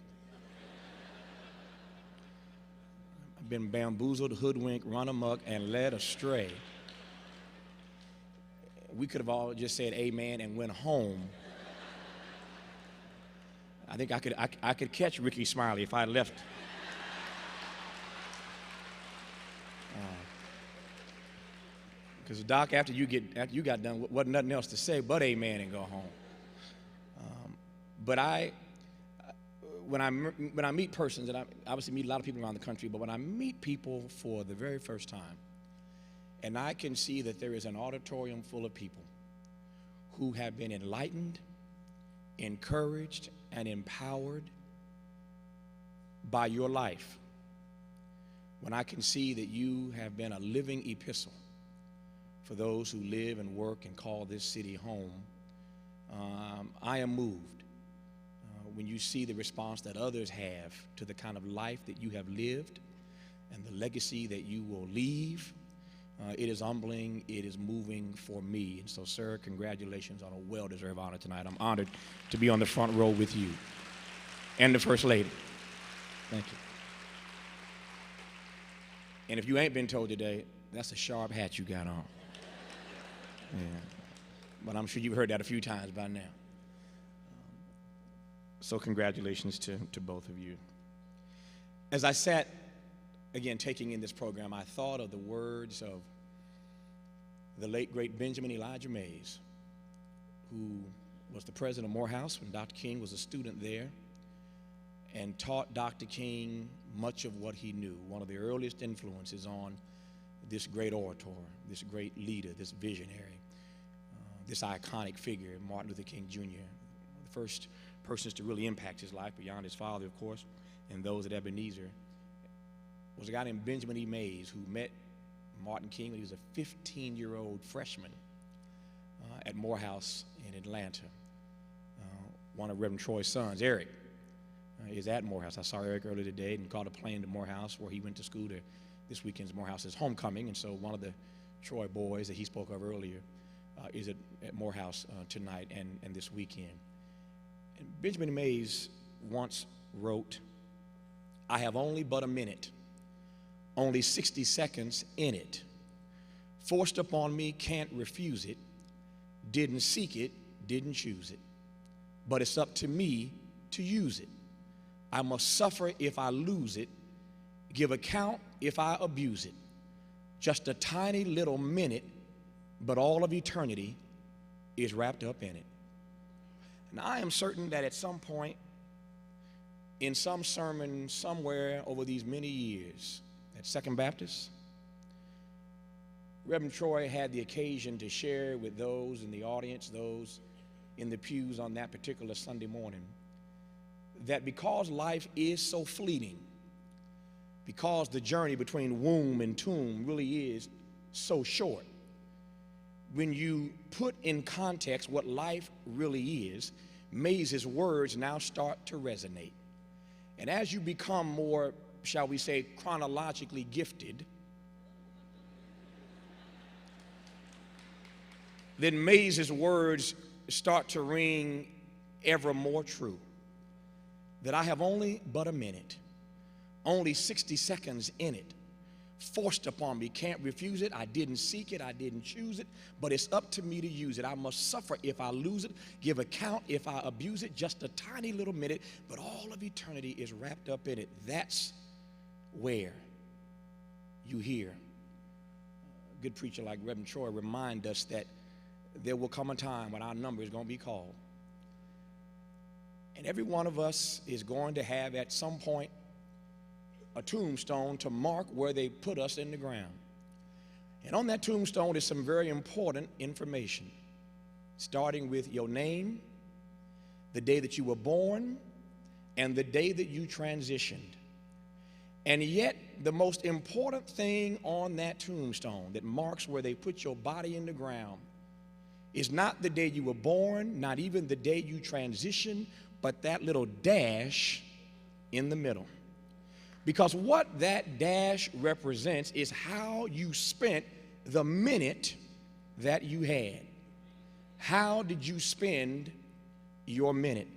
I've been bamboozled, hoodwinked, run amok, and led astray. We could have all just said amen and went home. I think I could catch Ricky Smiley if I left. Because Doc, after you got done, wasn't nothing else to say but amen and go home. But when I meet persons, and I obviously meet a lot of people around the country, but when I meet people for the very first time, and I can see that there is an auditorium full of people who have been enlightened, encouraged, and empowered by your life, when I can see that you have been a living epistle for those who live and work and call this city home, I am moved when you see the response that others have to the kind of life that you have lived and the legacy that you will leave. It is humbling, it is moving for me. And so, sir, congratulations on a well-deserved honor tonight. I'm honored to be on the front row with you and the First Lady. Thank you. And if you ain't been told today, that's a sharp hat you got on. Yeah. But I'm sure you've heard that a few times by now. So congratulations to both of you. As I sat, again, taking in this program, I thought of the words of the late, great Benjamin Elijah Mays, who was the president of Morehouse when Dr. King was a student there and taught Dr. King much of what he knew, one of the earliest influences on this great orator, this great leader, this visionary, this iconic figure, Martin Luther King Jr., the first persons to really impact his life beyond his father, of course, and those at Ebenezer, was a guy named Benjamin E. Mays, who met Martin King when he was a 15-year-old freshman at Morehouse in Atlanta. One of Reverend Troy's sons, Eric, is at Morehouse. I saw Eric earlier today and caught a plane to Morehouse, where he went to school. This weekend's Morehouse's homecoming, and so one of the Troy boys that he spoke of earlier is at Morehouse tonight and this weekend. And Benjamin Mays once wrote, "I have only but a minute, only 60 seconds in it. Forced upon me, can't refuse it. Didn't seek it, didn't choose it. But it's up to me to use it. I must suffer if I lose it, give account if I abuse it. Just a tiny little minute, but all of eternity is wrapped up in it." Now, I am certain that at some point, in some sermon somewhere over these many years at Second Baptist, Reverend Troy had the occasion to share with those in the audience, those in the pews on that particular Sunday morning, that because life is so fleeting, because the journey between womb and tomb really is so short, when you put in context what life really is, Mays' words now start to resonate. And as you become more, shall we say, chronologically gifted, then Mays' words start to ring ever more true. That I have only but a minute, only 60 seconds in it. Forced upon me, can't refuse it. I didn't seek it, I didn't choose it, but it's up to me to use it. I must suffer if I lose it, give account if I abuse it. Just a tiny little minute, but all of eternity is wrapped up in it. That's where you hear a good preacher like Reverend Troy remind us that there will come a time when our number is going to be called. And every one of us is going to have at some point a tombstone to mark where they put us in the ground. And on that tombstone is some very important information, starting with your name, the day that you were born, and the day that you transitioned. And yet, the most important thing on that tombstone that marks where they put your body in the ground is not the day you were born, not even the day you transitioned, but that little dash in the middle. Because what that dash represents is how you spent the minute that you had. How did you spend your minute?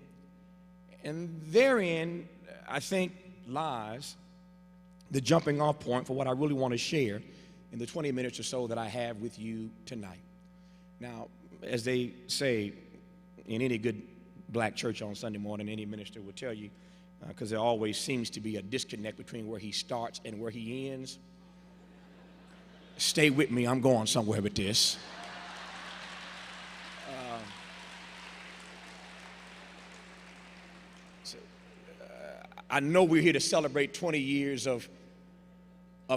And therein, I think, lies the jumping off point for what I really want to share in the 20 minutes or so that I have with you tonight. Now, as they say in any good black church on Sunday morning, any minister will tell you, because there always seems to be a disconnect between where he starts and where he ends. Stay with me, I'm going somewhere with this. I know we're here to celebrate 20 years of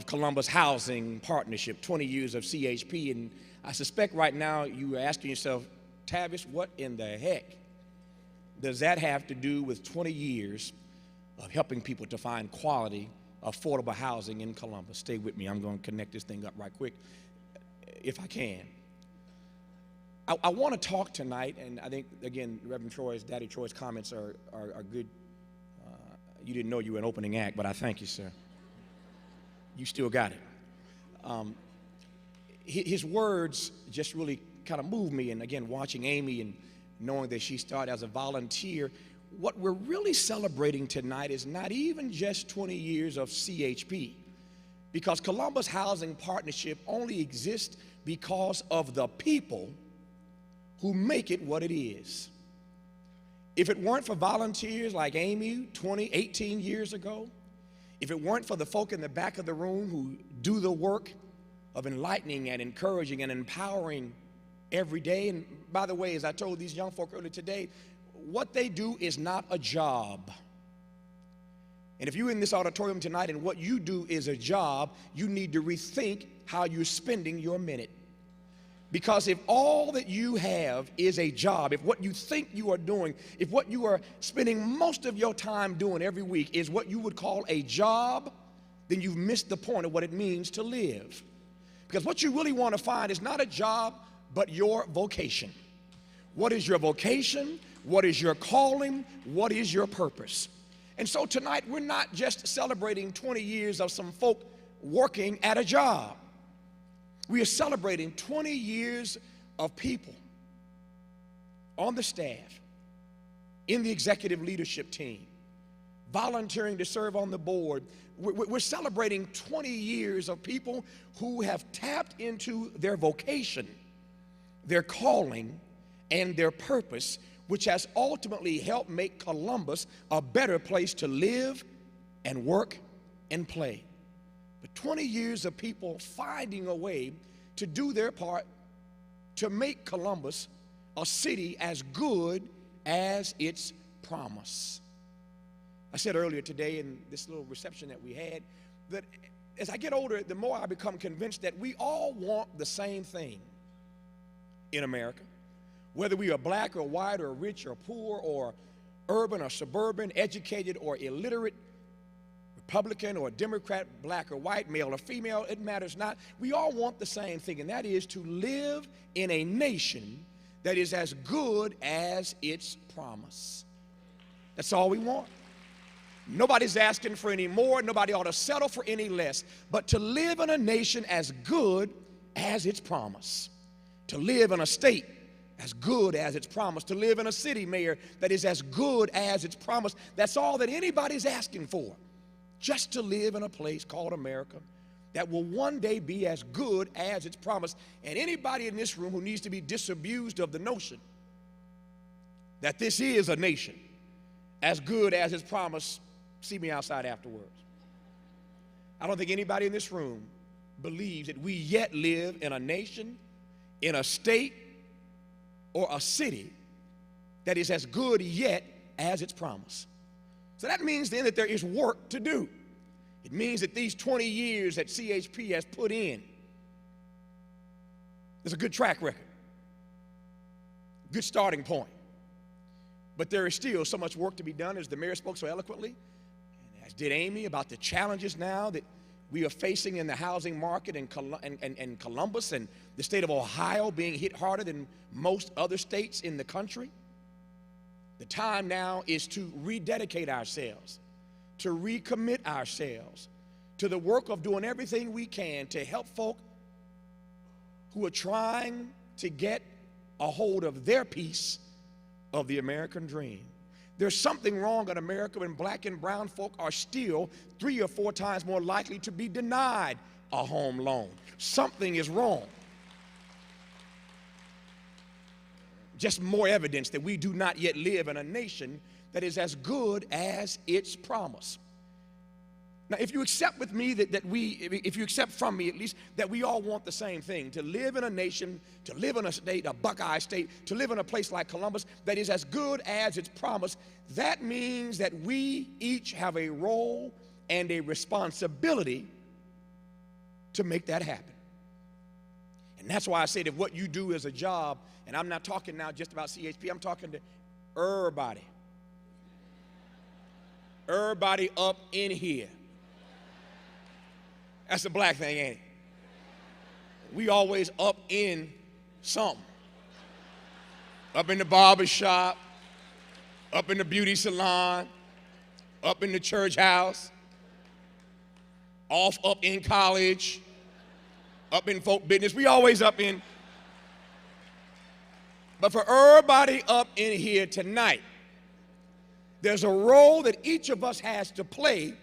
Columbus Housing Partnership, 20 years of CHP, and I suspect right now you are asking yourself, Tavis, what in the heck does that have to do with 20 years of helping people to find quality, affordable housing in Columbus? Stay with me. I'm going to connect this thing up right quick, if I can. I want to talk tonight, and I think, again, Reverend Troy's, Daddy Troy's comments are good. You didn't know you were an opening act, but I thank you, sir. You still got it. His words just really kind of moved me, and again, watching Amy and knowing that she started as a volunteer, what we're really celebrating tonight is not even just 20 years of CHP, because Columbus Housing Partnership only exists because of the people who make it what it is. If it weren't for volunteers like Amy 18 years ago, if it weren't for the folk in the back of the room who do the work of enlightening and encouraging and empowering every day, and by the way, as I told these young folk earlier today, what they do is not a job. And if you're in this auditorium tonight and what you do is a job, you need to rethink how you're spending your minute. Because if all that you have is a job, if what you think you are doing, if what you are spending most of your time doing every week is what you would call a job, then you've missed the point of what it means to live. Because what you really want to find is not a job, but your vocation. What is your vocation? What is your calling? What is your purpose? And so tonight, we're not just celebrating 20 years of some folk working at a job. We are celebrating 20 years of people on the staff, in the executive leadership team, volunteering to serve on the board. We're celebrating 20 years of people who have tapped into their vocation, their calling, and their purpose, which has ultimately helped make Columbus a better place to live and work and play. But 20 years of people finding a way to do their part to make Columbus a city as good as its promise. I said earlier today in this little reception that we had that as I get older, the more I become convinced that we all want the same thing in America. Whether we are black or white or rich or poor or urban or suburban, educated or illiterate, Republican or Democrat, black or white, male or female, it matters not. We all want the same thing, and that is to live in a nation that is as good as its promise. That's all we want. Nobody's asking for any more. Nobody ought to settle for any less. But to live in a nation as good as its promise. To live in a state as good as its promise. To live in a city, mayor, that is as good as its promise. That's all that anybody's asking for. Just to live in a place called America that will one day be as good as its promise. And anybody in this room who needs to be disabused of the notion that this is a nation as good as its promise, see me outside afterwards. I don't think anybody in this room believes that we yet live in a nation, in a state, or a city that is as good yet as its promise. So that means then that there is work to do. It means that these 20 years that CHP has put in, there's a good track record, good starting point. But there is still so much work to be done, as the mayor spoke so eloquently, and as did Amy, about the challenges now that we are facing in the housing market in Columbus and the state of Ohio being hit harder than most other states in the country. The time now is to rededicate ourselves, to recommit ourselves to the work of doing everything we can to help folk who are trying to get a hold of their piece of the American dream. There's something wrong in America when black and brown folk are still 3 or 4 times more likely to be denied a home loan. Something is wrong. Just more evidence that we do not yet live in a nation that is as good as its promise. Now, if you accept with me if you accept from me at least, that we all want the same thing, to live in a nation, to live in a state, a Buckeye state, to live in a place like Columbus that is as good as its promise, that means that we each have a role and a responsibility to make that happen. And that's why I say that what you do is a job, and I'm not talking now just about CHP, I'm talking to everybody. Everybody up in here. That's a black thing, ain't it? We always up in something. Up in the barber shop, up in the beauty salon, up in the church house, up in college, up in folk business. We always up in. But for everybody up in here tonight, there's a role that each of us has to play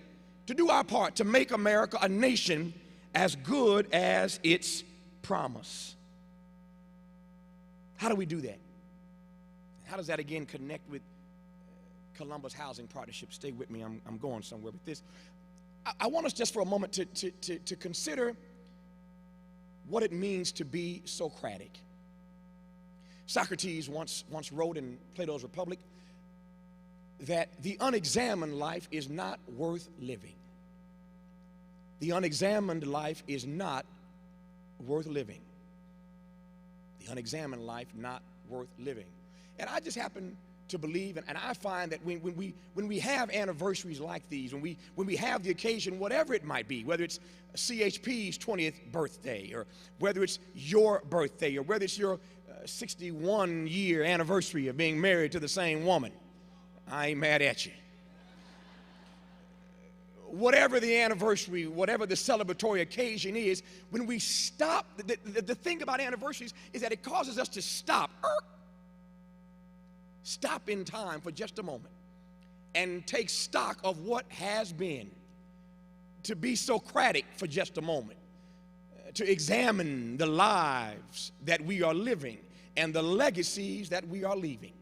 to do our part to make America a nation as good as its promise. How do we do that? How does that again connect with Columbus Housing Partnership? Stay with me, I'm going somewhere with this. I want us just for a moment to consider what it means to be Socratic. Socrates once wrote in Plato's Republic that the unexamined life is not worth living. The unexamined life is not worth living. The unexamined life not worth living. And I just happen to believe, and I find that when we have anniversaries like these, when we have the occasion, whatever it might be, whether it's CHP's 20th birthday, or whether it's your birthday, or whether it's your 61-year anniversary of being married to the same woman, I ain't mad at you. Whatever the anniversary, whatever the celebratory occasion is, when we stop, the thing about anniversaries is that it causes us to stop in time for just a moment and take stock of what has been, to be Socratic for just a moment, to examine the lives that we are living and the legacies that we are leaving.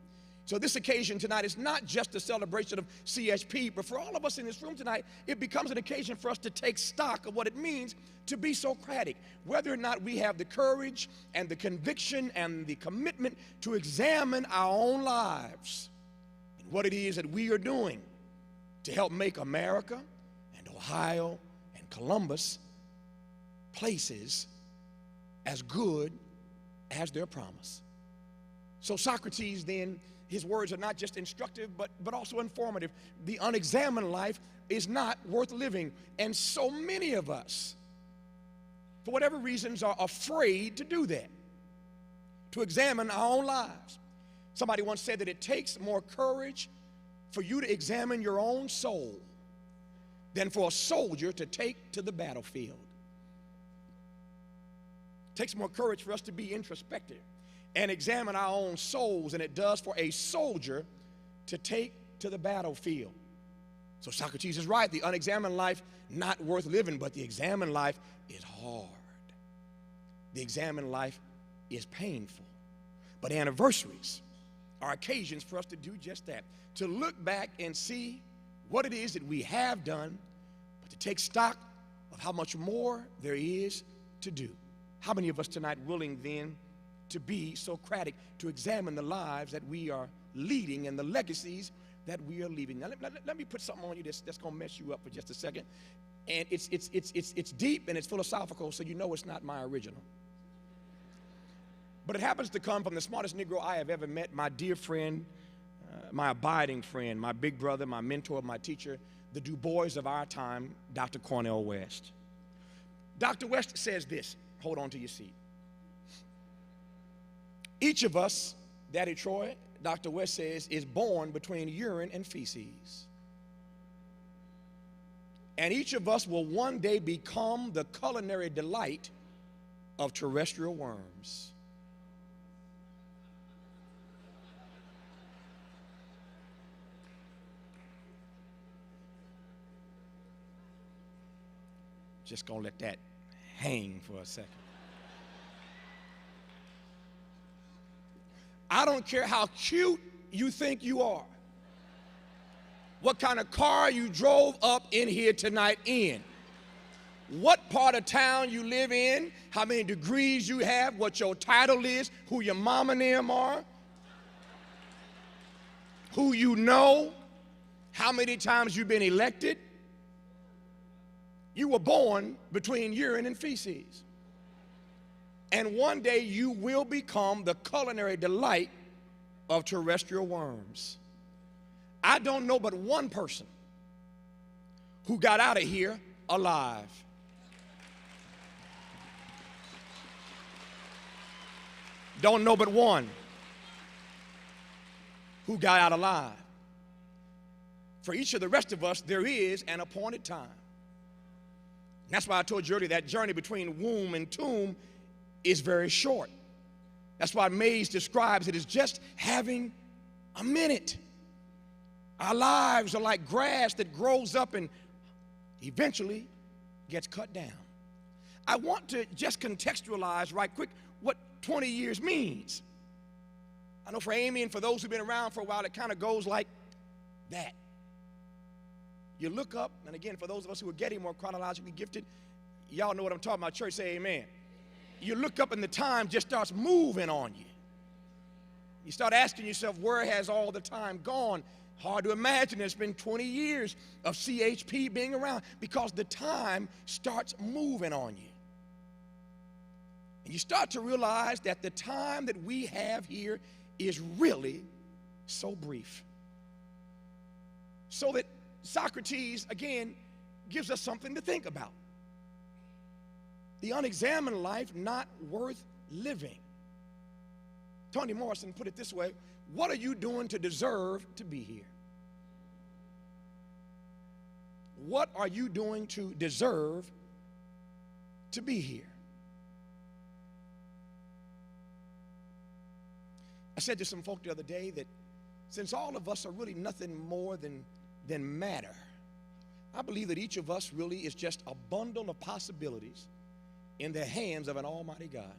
So this occasion tonight is not just a celebration of CHP, but for all of us in this room tonight, it becomes an occasion for us to take stock of what it means to be Socratic, whether or not we have the courage and the conviction and the commitment to examine our own lives and what it is that we are doing to help make America and Ohio and Columbus places as good as their promise. So Socrates then, his words are not just instructive, but also informative. The unexamined life is not worth living. And so many of us, for whatever reasons, are afraid to do that, to examine our own lives. Somebody once said that it takes more courage for you to examine your own soul than for a soldier to take to the battlefield. It takes more courage for us to be introspective and examine our own souls than it does for a soldier to take to the battlefield. So Socrates is right. The unexamined life, not worth living, but the examined life is hard. The examined life is painful. But anniversaries are occasions for us to do just that, to look back and see what it is that we have done, but to take stock of how much more there is to do. How many of us tonight willing then to be Socratic, to examine the lives that we are leading and the legacies that we are leaving? Now, let me put something on you that's going to mess you up for just a second. And it's deep and it's philosophical, so you know it's not my original. But it happens to come from the smartest Negro I have ever met, my dear friend, my abiding friend, my big brother, my mentor, my teacher, the Du Bois of our time, Dr. Cornel West. Dr. West says this. Hold on to your seat. Each of us, Daddy Troy, Dr. West says, is born between urine and feces. And each of us will one day become the culinary delight of terrestrial worms. Just gonna let that hang for a second. I don't care how cute you think you are, what kind of car you drove up in here tonight in, what part of town you live in, how many degrees you have, what your title is, who your mama and them are, who you know, how many times you've been elected. You were born between urine and feces. And one day you will become the culinary delight of terrestrial worms. I don't know but one person who got out of here alive. Don't know but one who got out alive. For each of the rest of us, there is an appointed time. That's why I told you earlier that journey between womb and tomb is very short. That's why Mays describes it as just having a minute. Our lives are like grass that grows up and eventually gets cut down. I want to just contextualize right quick what 20 years means. I know for Amy and for those who've been around for a while, it kind of goes like that. You look up, and again, for those of us who are getting more chronologically gifted, y'all know what I'm talking about. Church, say amen. You look up and the time just starts moving on you. You start asking yourself, where has all the time gone? Hard to imagine it's been 20 years of CHP being around, because the time starts moving on you. And you start to realize that the time that we have here is really so brief. So that Socrates, again, gives us something to think about. The unexamined life not worth living. Toni Morrison put it this way: what are you doing to deserve to be here? What are you doing to deserve to be here? I said to some folk the other day that since all of us are really nothing more than matter, I believe that each of us really is just a bundle of possibilities in the hands of an almighty God.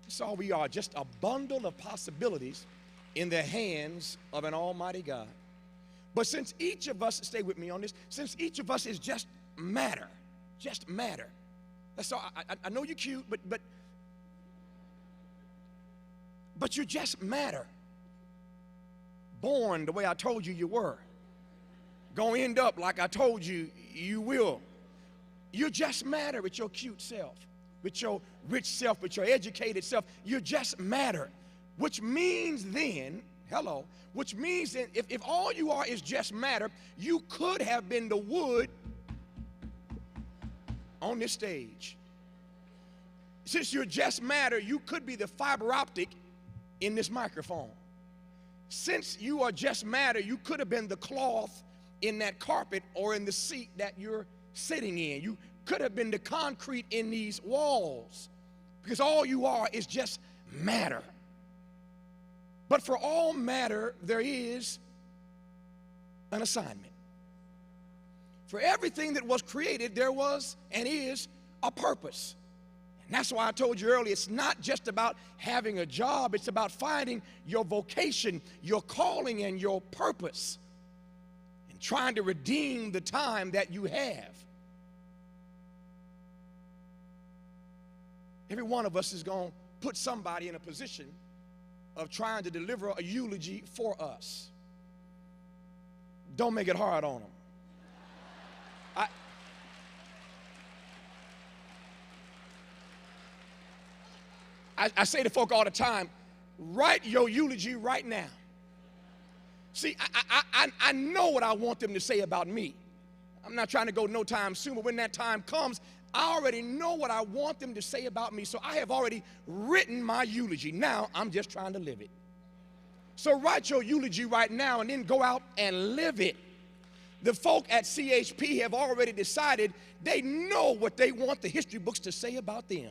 That's all we are, just a bundle of possibilities in the hands of an almighty God. But since each of us, stay with me on this, since each of us is just matter, that's all. I know you're cute, but you just matter. Born the way I told you you were. Gonna end up like I told you you will. You just matter with your cute self, with your rich self, with your educated self. You just matter. Which means then, which means that if all you are is just matter, you could have been the wood on this stage. Since you're just matter, you could be the fiber optic in this microphone. Since you are just matter, you could have been the cloth in that carpet or in the seat that you're sitting in. You could have been the concrete in these walls, because all you are is just matter. But for all matter, there is an assignment. For everything that was created, there was and is a purpose. And that's why I told you earlier, it's not just about having a job, it's about finding your vocation, your calling, and your purpose, and trying to redeem the time that you have. Every one of us is going to put somebody in a position of trying to deliver a eulogy for us. Don't make it hard on them. I say to folk all the time, write your eulogy right now. See, I know what I want them to say about me. I'm not trying to go no time soon, but when that time comes, I already know what I want them to say about me. So I have already written my eulogy. Now I'm just trying to live it. So write your eulogy right now and then go out and live it. The folk at CHP have already decided they know what they want the history books to say about them.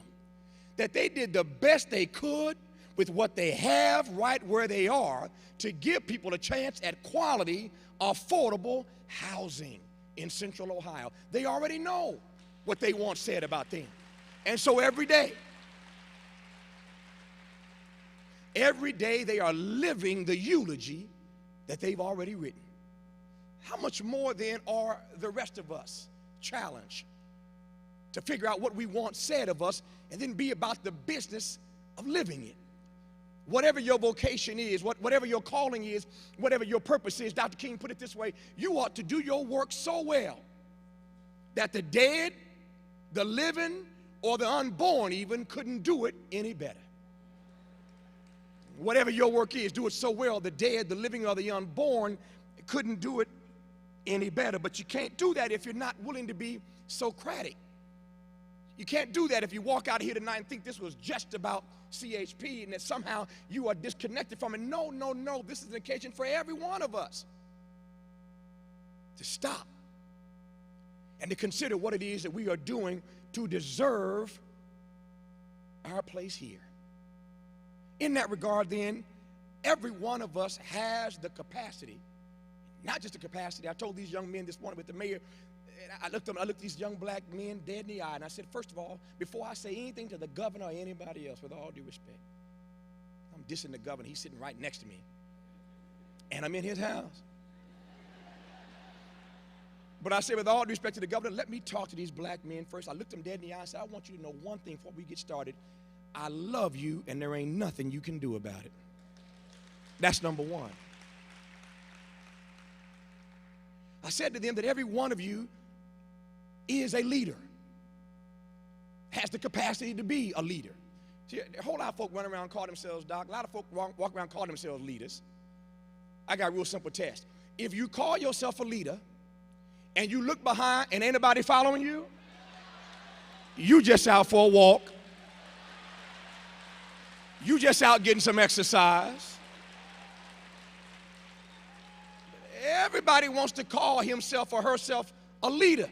That they did the best they could with what they have right where they are to give people a chance at quality, affordable housing in Central Ohio. They already know what they want said about them. And so every day they are living the eulogy that they've already written. How much more then are the rest of us challenged to figure out what we want said of us and then be about the business of living it? Whatever your vocation is, whatever your calling is, whatever your purpose is, Dr. King put it this way: you ought to do your work so well that the dead, the living, or the unborn even couldn't do it any better. Whatever your work is, do it so well the dead, the living, or the unborn couldn't do it any better. But you can't do that if you're not willing to be Socratic. You can't do that if you walk out of here tonight and think this was just about CHP and that somehow you are disconnected from it. No, no, no. This is an occasion for every one of us to stop and to consider what it is that we are doing to deserve our place here. In that regard, then, every one of us has the capacity, not just the capacity. I told these young men this morning with the mayor, I looked these young black men dead in the eye, and I said, first of all, before I say anything to the governor or anybody else, with all due respect, I'm dissing the governor. He's sitting right next to me, and I'm in his house. But I said, with all due respect to the governor, let me talk to these black men first. I looked them dead in the eye and said, I want you to know one thing before we get started. I love you, and there ain't nothing you can do about it. That's number one. I said to them that every one of you is a leader, has the capacity to be a leader. See, a whole lot of folk run around and call themselves doc. A lot of folk walk around and call themselves leaders. I got a real simple test. If you call yourself a leader and you look behind and ain't nobody following you, you just out for a walk. You just out getting some exercise. Everybody wants to call himself or herself a leader.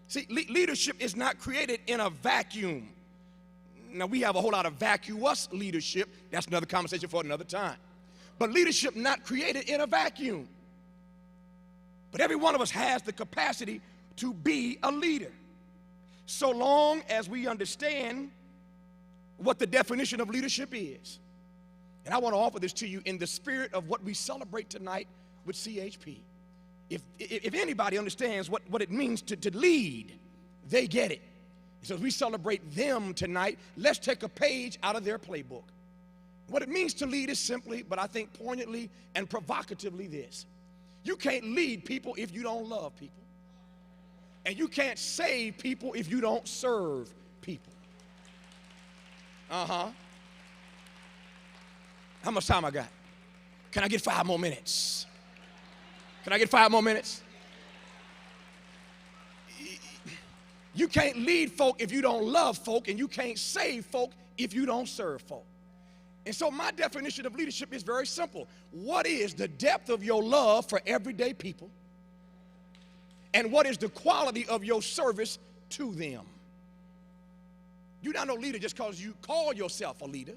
See, leadership is not created in a vacuum. Now, we have a whole lot of vacuous leadership. That's another conversation for another time. But leadership not created in a vacuum. But every one of us has the capacity to be a leader, so long as we understand what the definition of leadership is. And I want to offer this to you in the spirit of what we celebrate tonight with CHP. If anybody understands what it means to lead, they get it. So as we celebrate them tonight, let's take a page out of their playbook. What it means to lead is simply, but I think poignantly and provocatively, this: you can't lead people if you don't love people. And you can't save people if you don't serve people. How much time I got? Can I get 5 more minutes? Can I get 5 more minutes? You can't lead folk if you don't love folk, and you can't save folk if you don't serve folk. And so my definition of leadership is very simple. What is the depth of your love for everyday people? And what is the quality of your service to them? You're not no leader just because you call yourself a leader.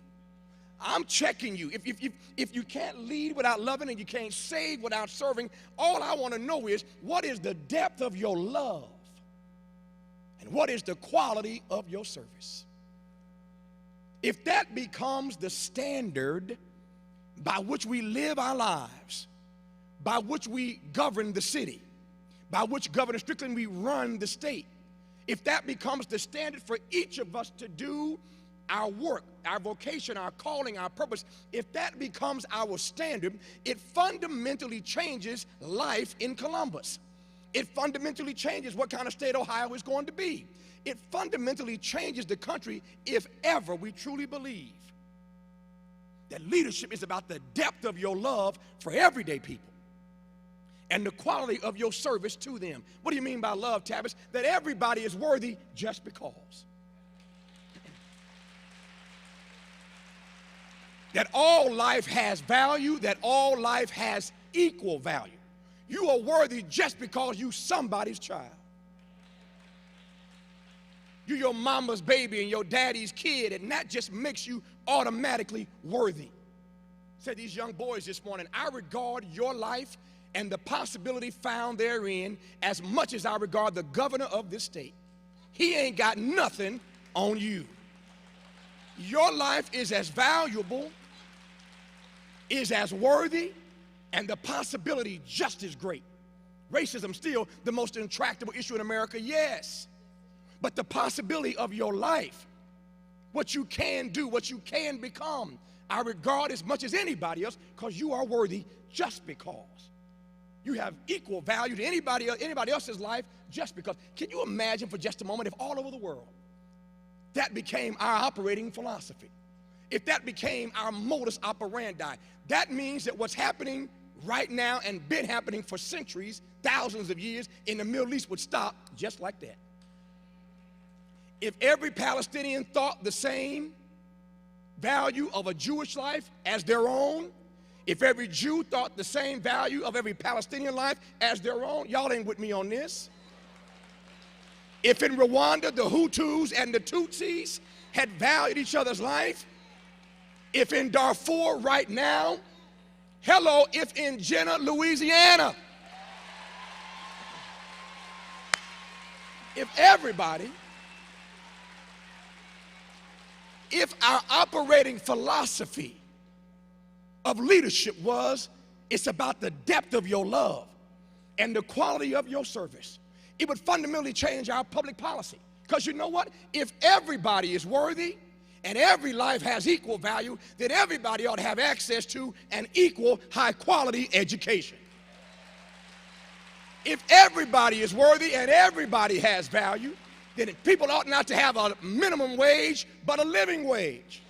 I'm checking you. If you can't lead without loving and you can't save without serving, all I want to know is, what is the depth of your love? And what is the quality of your service? If that becomes the standard by which we live our lives, by which we govern the city, by which Governor Strickland we run the state, if that becomes the standard for each of us to do our work, our vocation, our calling, our purpose, if that becomes our standard, it fundamentally changes life in Columbus. It fundamentally changes what kind of state Ohio is going to be. It fundamentally changes the country if ever we truly believe that leadership is about the depth of your love for everyday people and the quality of your service to them. What do you mean by love, Tavis? That everybody is worthy just because. That all life has value, that all life has equal value. You are worthy just because you somebody's child. You're your mama's baby and your daddy's kid, and that just makes you automatically worthy. Said these young boys this morning, I regard your life and the possibility found therein as much as I regard the governor of this state. He ain't got nothing on you. Your life is as valuable, is as worthy, and the possibility just as great. Racism still the most intractable issue in America, yes. But the possibility of your life, what you can do, what you can become, I regard as much as anybody else, because you are worthy just because. You have equal value to anybody else's life just because. Can you imagine for just a moment if all over the world that became our operating philosophy? If that became our modus operandi, that means that what's happening right now and been happening for centuries, thousands of years in the Middle East would stop just like that. If every Palestinian thought the same value of a Jewish life as their own, if every Jew thought the same value of every Palestinian life as their own, y'all ain't with me on this. If in Rwanda the Hutus and the Tutsis had valued each other's life, if in Darfur right now, hello, if in Jenna, Louisiana, if everybody, if our operating philosophy of leadership was, it's about the depth of your love and the quality of your service, it would fundamentally change our public policy. Because you know what? If everybody is worthy and every life has equal value, then everybody ought to have access to an equal high quality education. If everybody is worthy and everybody has value, then people ought not to have a minimum wage, but a living wage.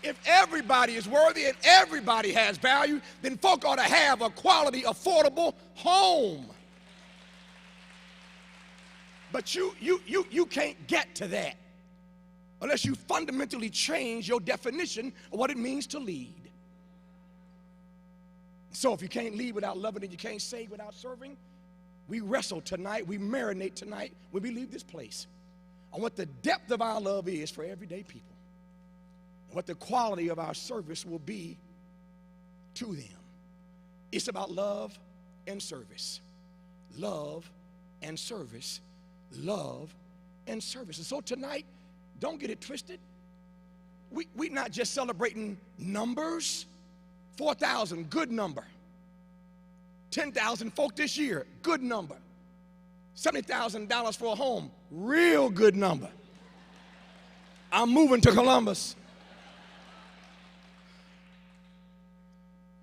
If everybody is worthy and everybody has value, then folk ought to have a quality, affordable home. But you can't get to that unless you fundamentally change your definition of what it means to lead. So if you can't lead without loving and you can't save without serving, we wrestle tonight, we marinate tonight when we leave this place on what the depth of our love is for everyday people and what the quality of our service will be to them. It's about love and service. Love and service. Love and service. And so tonight, don't get it twisted. We're not just celebrating numbers. 4,000, good number. 10,000 folk this year, good number. $70,000 for a home, real good number. I'm moving to Columbus.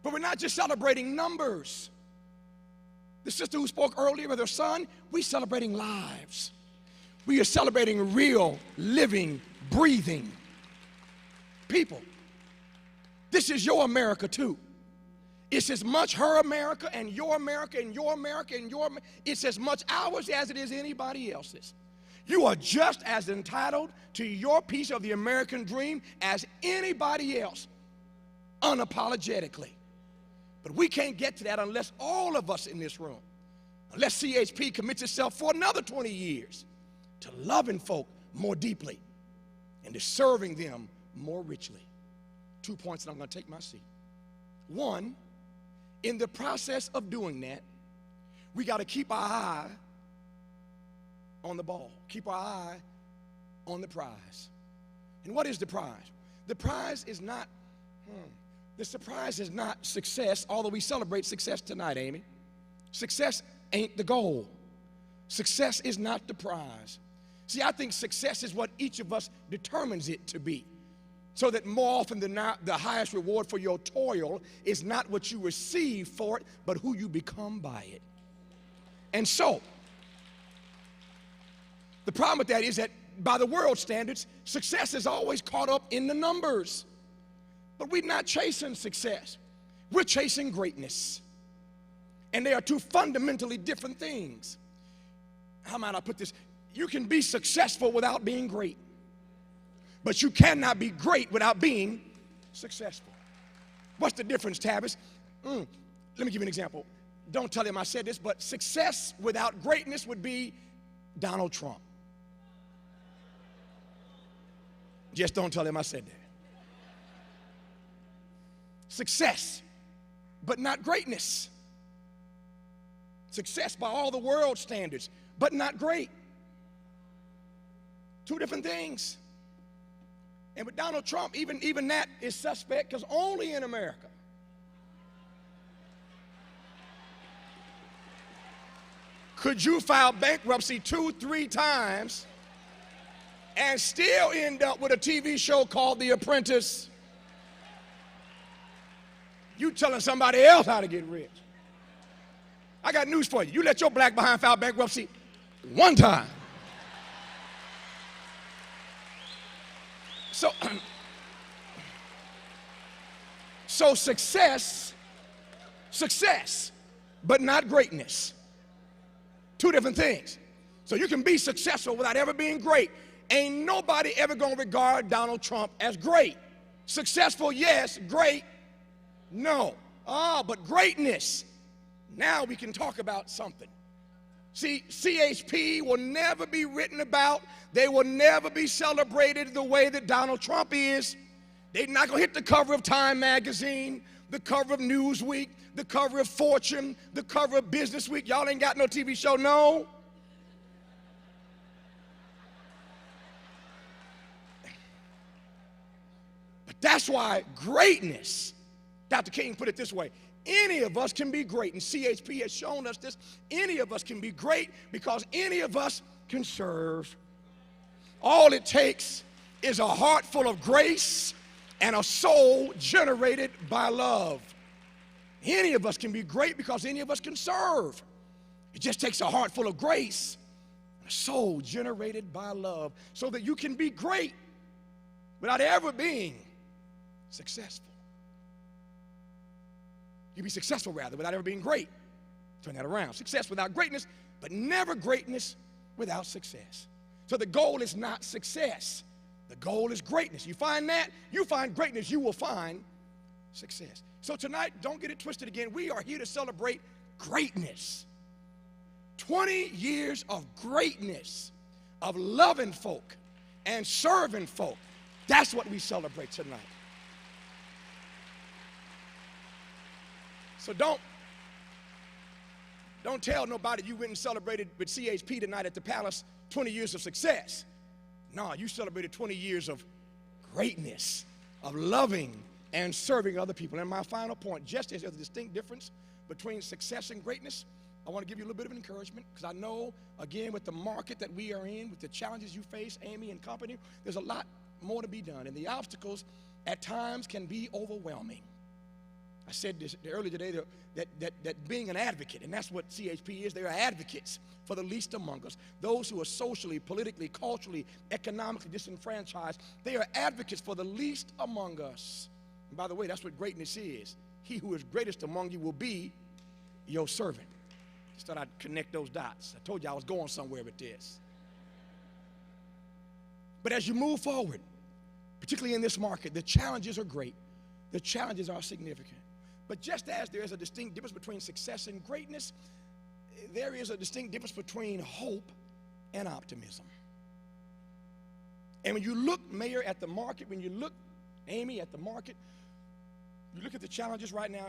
But we're not just celebrating numbers. The sister who spoke earlier with her son, we're celebrating lives. We are celebrating real, living, breathing people. This is your America too. It's as much her America and your America and your America and your America. It's as much ours as it is anybody else's. You are just as entitled to your piece of the American dream as anybody else, unapologetically. But we can't get to that unless all of us in this room, unless CHP commits itself for another 20 years to loving folk more deeply and to serving them more richly. 2 points, and I'm going to take my seat. One, in the process of doing that, we got to keep our eye on the ball, keep our eye on the prize. And what is the prize? The prize is not, the surprise is not success, although we celebrate success tonight, Amy. Success ain't the goal. Success is not the prize. See, I think success is what each of us determines it to be. So that more often than not, the highest reward for your toil is not what you receive for it, but who you become by it. And so, the problem with that is that by the world standards, success is always caught up in the numbers. But we're not chasing success. We're chasing greatness. And they are two fundamentally different things. How might I put this? You can be successful without being great. But you cannot be great without being successful. What's the difference, Tavis? Let me give you an example. Don't tell him I said this, but success without greatness would be Donald Trump. Just don't tell him I said that. Success, but not greatness. Success by all the world standards, but not great. Two different things. And with Donald Trump, even that is suspect, because only in America could you file bankruptcy 2-3 times and still end up with a TV show called The Apprentice. You telling somebody else how to get rich. I got news for you. You let your black behind file bankruptcy one time. So success, but not greatness. Two different things. So you can be successful without ever being great. Ain't nobody ever gonna regard Donald Trump as great. Successful, yes. Great, no. But greatness, now we can talk about something. See, CHP will never be written about. They will never be celebrated the way that Donald Trump is. They're not going to hit the cover of Time magazine, the cover of Newsweek, the cover of Fortune, the cover of Business Week. Y'all ain't got no TV show, no? But that's why greatness, Dr. King put it this way, any of us can be great, and CHP has shown us this. Any of us can be great because any of us can serve. All it takes is a heart full of grace and a soul generated by love. Any of us can be great because any of us can serve. It just takes a heart full of grace, a soul generated by love, so that you can be great without ever being successful. You be successful, rather, without ever being great. Turn that around. Success without greatness, but never greatness without success. So the goal is not success. The goal is greatness. You find that, you find greatness, you will find success. So tonight, don't get it twisted again. We are here to celebrate greatness. 20 years of greatness, of loving folk and serving folk. That's what we celebrate tonight. So don't tell nobody you went and celebrated with CHP tonight at the Palace 20 years of success. No, you celebrated 20 years of greatness, of loving and serving other people. And my final point, just as there's a distinct difference between success and greatness, I want to give you a little bit of encouragement, because I know, again, with the market that we are in, with the challenges you face, Amy and company, there's a lot more to be done. And the obstacles at times can be overwhelming. I said this earlier today, that being an advocate, and that's what CHP is, they are advocates for the least among us, those who are socially, politically, culturally, economically disenfranchised. They are advocates for the least among us. And by the way, that's what greatness is. He who is greatest among you will be your servant. Just thought I'd connect those dots. I told you I was going somewhere with this. But as you move forward, particularly in this market, the challenges are great. The challenges are significant. But just as there is a distinct difference between success and greatness, there is a distinct difference between hope and optimism. And when you look, Mayor, at the market, when you look, Amy, at the market, you look at the challenges right now,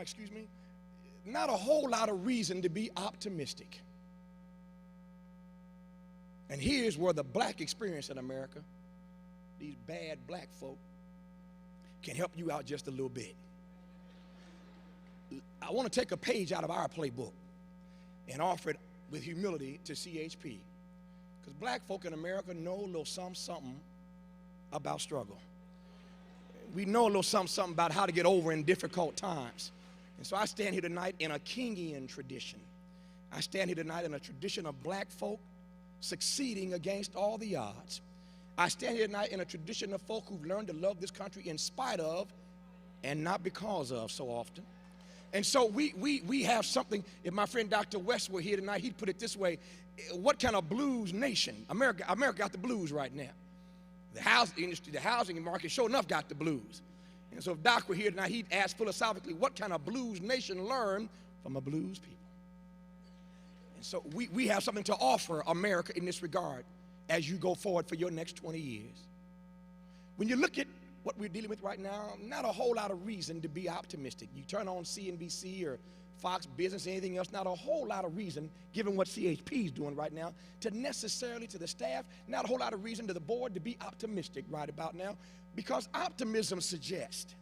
not a whole lot of reason to be optimistic. And here's where the black experience in America, these bad black folk, can help you out just a little bit. I want to take a page out of our playbook and offer it with humility to CHP. Because black folk in America know a little something about struggle. We know a little something about how to get over in difficult times. And so I stand here tonight in a Kingian tradition. I stand here tonight in a tradition of black folk succeeding against all the odds. I stand here tonight in a tradition of folk who've learned to love this country in spite of and not because of so often. And so we have something. If my friend Dr. West were here tonight, he'd put it this way: what kind of blues nation? America got the blues right now. The housing industry, the housing market, sure enough, got the blues. And so if Doc were here tonight, he'd ask philosophically, what kind of blues nation learned from a blues people? And so we have something to offer America in this regard as you go forward for your next 20 years. When you look at what we're dealing with right now, not a whole lot of reason to be optimistic. You turn on CNBC or Fox Business, anything else, not a whole lot of reason, given what CHP is doing right now, to necessarily, to the staff, not a whole lot of reason to the board to be optimistic right about now, because optimism suggests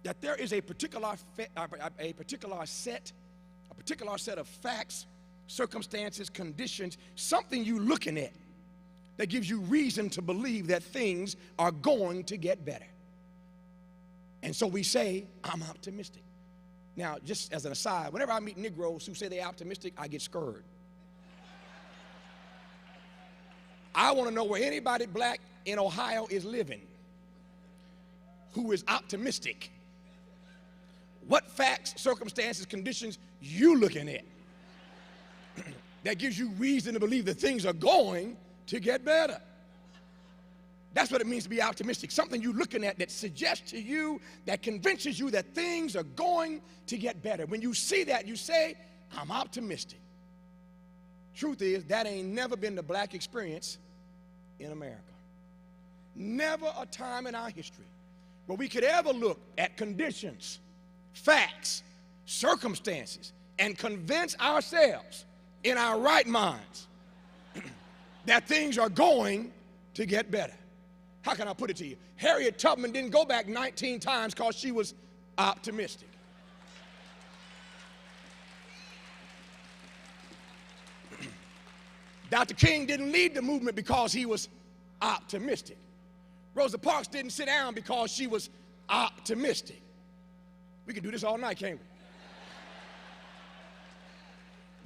that there is a particular set of facts, circumstances, conditions, something you're looking at that gives you reason to believe that things are going to get better. And so we say, I'm optimistic. Now, just as an aside, whenever I meet Negroes who say they're optimistic, I get scared. I want to know where anybody black in Ohio is living who is optimistic. What facts, circumstances, conditions you looking at that gives you reason to believe that things are going to get better? That's what it means to be optimistic. Something you're looking at that suggests to you, that convinces you that things are going to get better. When you see that, you say, I'm optimistic. Truth is, that ain't never been the black experience in America. Never a time in our history where we could ever look at conditions, facts, circumstances, and convince ourselves in our right minds that things are going to get better. How can I put it to you? Harriet Tubman didn't go back 19 times because she was optimistic. Dr. King didn't lead the movement because he was optimistic. Rosa Parks didn't sit down because she was optimistic. We can do this all night, can't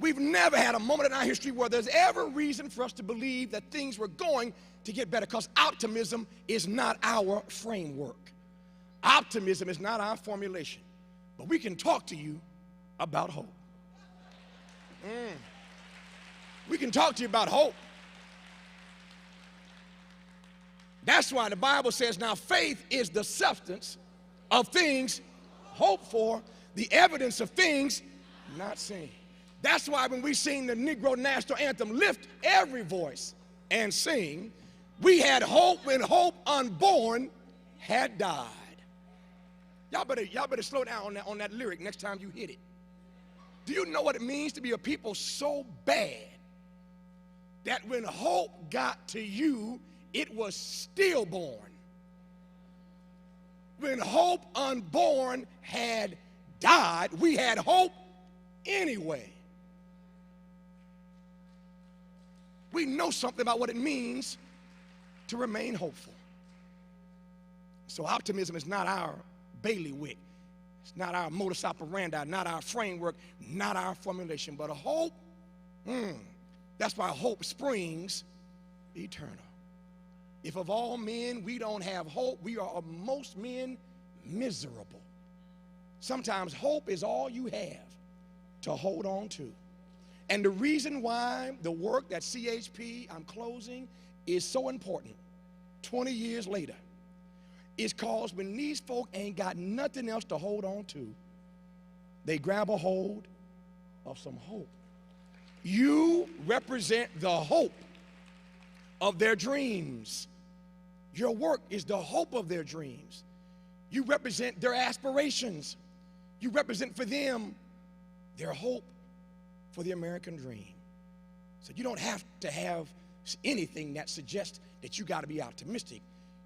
we? We've never had a moment in our history where there's ever reason for us to believe that things were going to get better, because optimism is not our framework. Optimism is not our formulation. But we can talk to you about hope. We can talk to you about hope. That's why the Bible says, now faith is the substance of things hoped for, the evidence of things not seen. That's why when we sing the Negro National Anthem, lift every voice and sing, we had hope when hope unborn had died. Y'all better slow down on that lyric next time you hit it. Do you know what it means to be a people so bad that when hope got to you, it was stillborn? When hope unborn had died, we had hope anyway. We know something about what it means to remain hopeful. So optimism is not our bailiwick. It's not our modus operandi, not our framework, not our formulation, but a hope. That's why hope springs eternal. If of all men we don't have hope, we are of most men miserable. Sometimes hope is all you have to hold on to. And the reason why the work that CHP, I'm closing, is so important 20 years later is because when these folk ain't got nothing else to hold on to, they grab a hold of some hope. You represent the hope of their dreams. Your work is the hope of their dreams. You represent their aspirations. You represent for them their hope for the American dream. So you don't have to have anything that suggests that you got to be optimistic.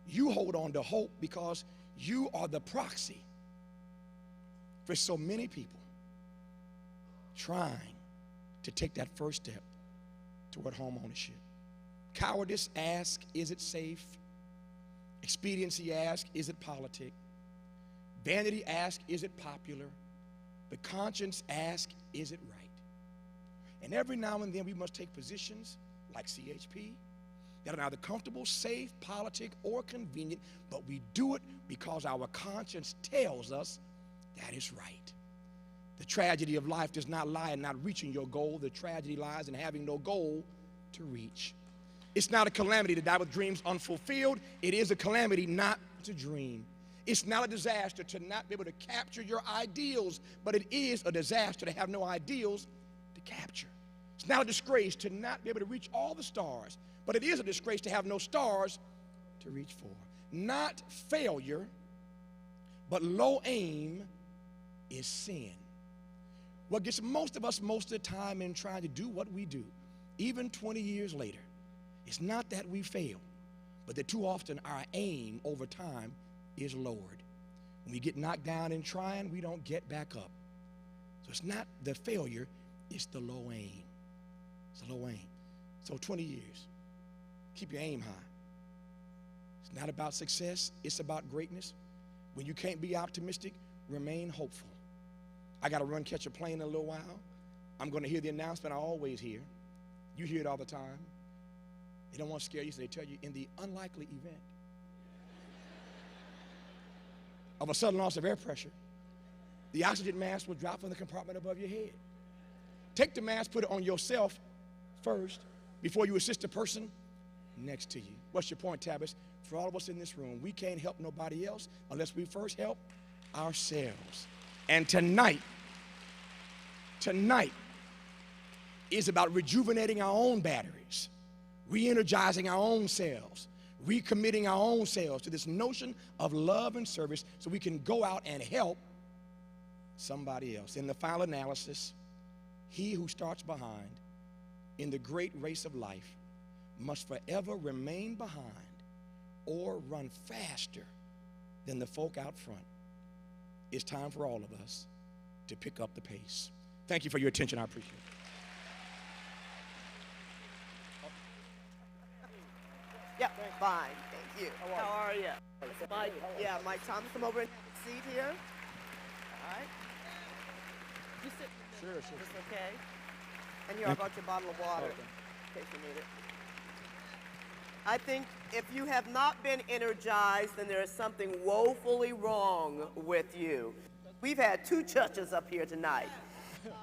You hold on to hope because you are the proxy for so many people trying to take that first step toward home ownership. Cowardice asks, is it safe? Expediency asks, is it politic? Vanity asks, is it popular? But conscience asks, is it right? And every now and then we must take positions like CHP that are neither comfortable, safe, politic, or convenient, but we do it because our conscience tells us that is right. The tragedy of life does not lie in not reaching your goal. The tragedy lies in having no goal to reach. It's not a calamity to die with dreams unfulfilled. It is a calamity not to dream. It's not a disaster to not be able to capture your ideals, but it is a disaster to have no ideals to capture. It's not a disgrace to not be able to reach all the stars, but it is a disgrace to have no stars to reach for. Not failure, but low aim is sin. What gets most of us most of the time in trying to do what we do, even 20 years later, it's not that we fail, but that too often our aim over time is lowered. When we get knocked down in trying, we don't get back up. So it's not the failure, it's the low aim. It's the low aim. So 20 years, keep your aim high. It's not about success, it's about greatness. When you can't be optimistic, remain hopeful. I got to run catch a plane in a little while. I'm going to hear the announcement I always hear. You hear it all the time. They don't want to scare you, so they tell you, in the unlikely event of a sudden loss of air pressure, the oxygen mask will drop from the compartment above your head. Take the mask, put it on yourself first before you assist the person next to you. What's your point, Tabbas? For all of us in this room, we can't help nobody else unless we first help ourselves. And tonight is about rejuvenating our own batteries, re-energizing our own selves, recommitting our own selves to this notion of love and service so we can go out and help somebody else. In the final analysis, he who starts behind in the great race of life must forever remain behind or run faster than the folk out front. It's time for all of us to pick up the pace. Thank you for your attention. I appreciate it. Yeah, fine, thank you. How are you? Mike, yeah, Mike Thomas, come over and have a seat here. All right. You sit. Sure. It's okay. And here, I brought you a bottle of water in case you need it. I think if you have not been energized, then there is something woefully wrong with you. We've had two churches up here tonight.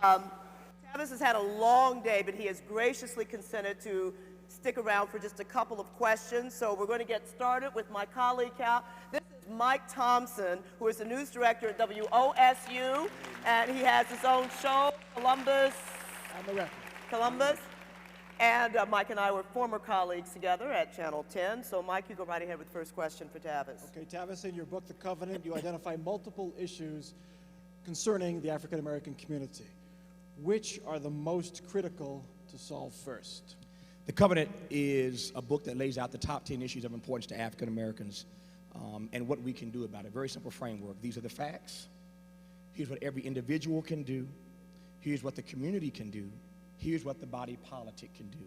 Tavis has had a long day, but he has graciously consented to stick around for just a couple of questions. So we're going to get started with my colleague, Cal. This is Mike Thompson, who is the news director at WOSU, and he has his own show, Columbus. Columbus. And Mike and I were former colleagues together at Channel 10. So, Mike, you go right ahead with the first question for Tavis. Okay, Tavis, in your book, The Covenant, you identify multiple issues concerning the African American community. Which are the most critical to solve first? The Covenant is a book that lays out the top 10 issues of importance to African Americans and what we can do about it. Very simple framework. These are the facts. Here's what every individual can do. Here's what the community can do. Here's what the body politic can do.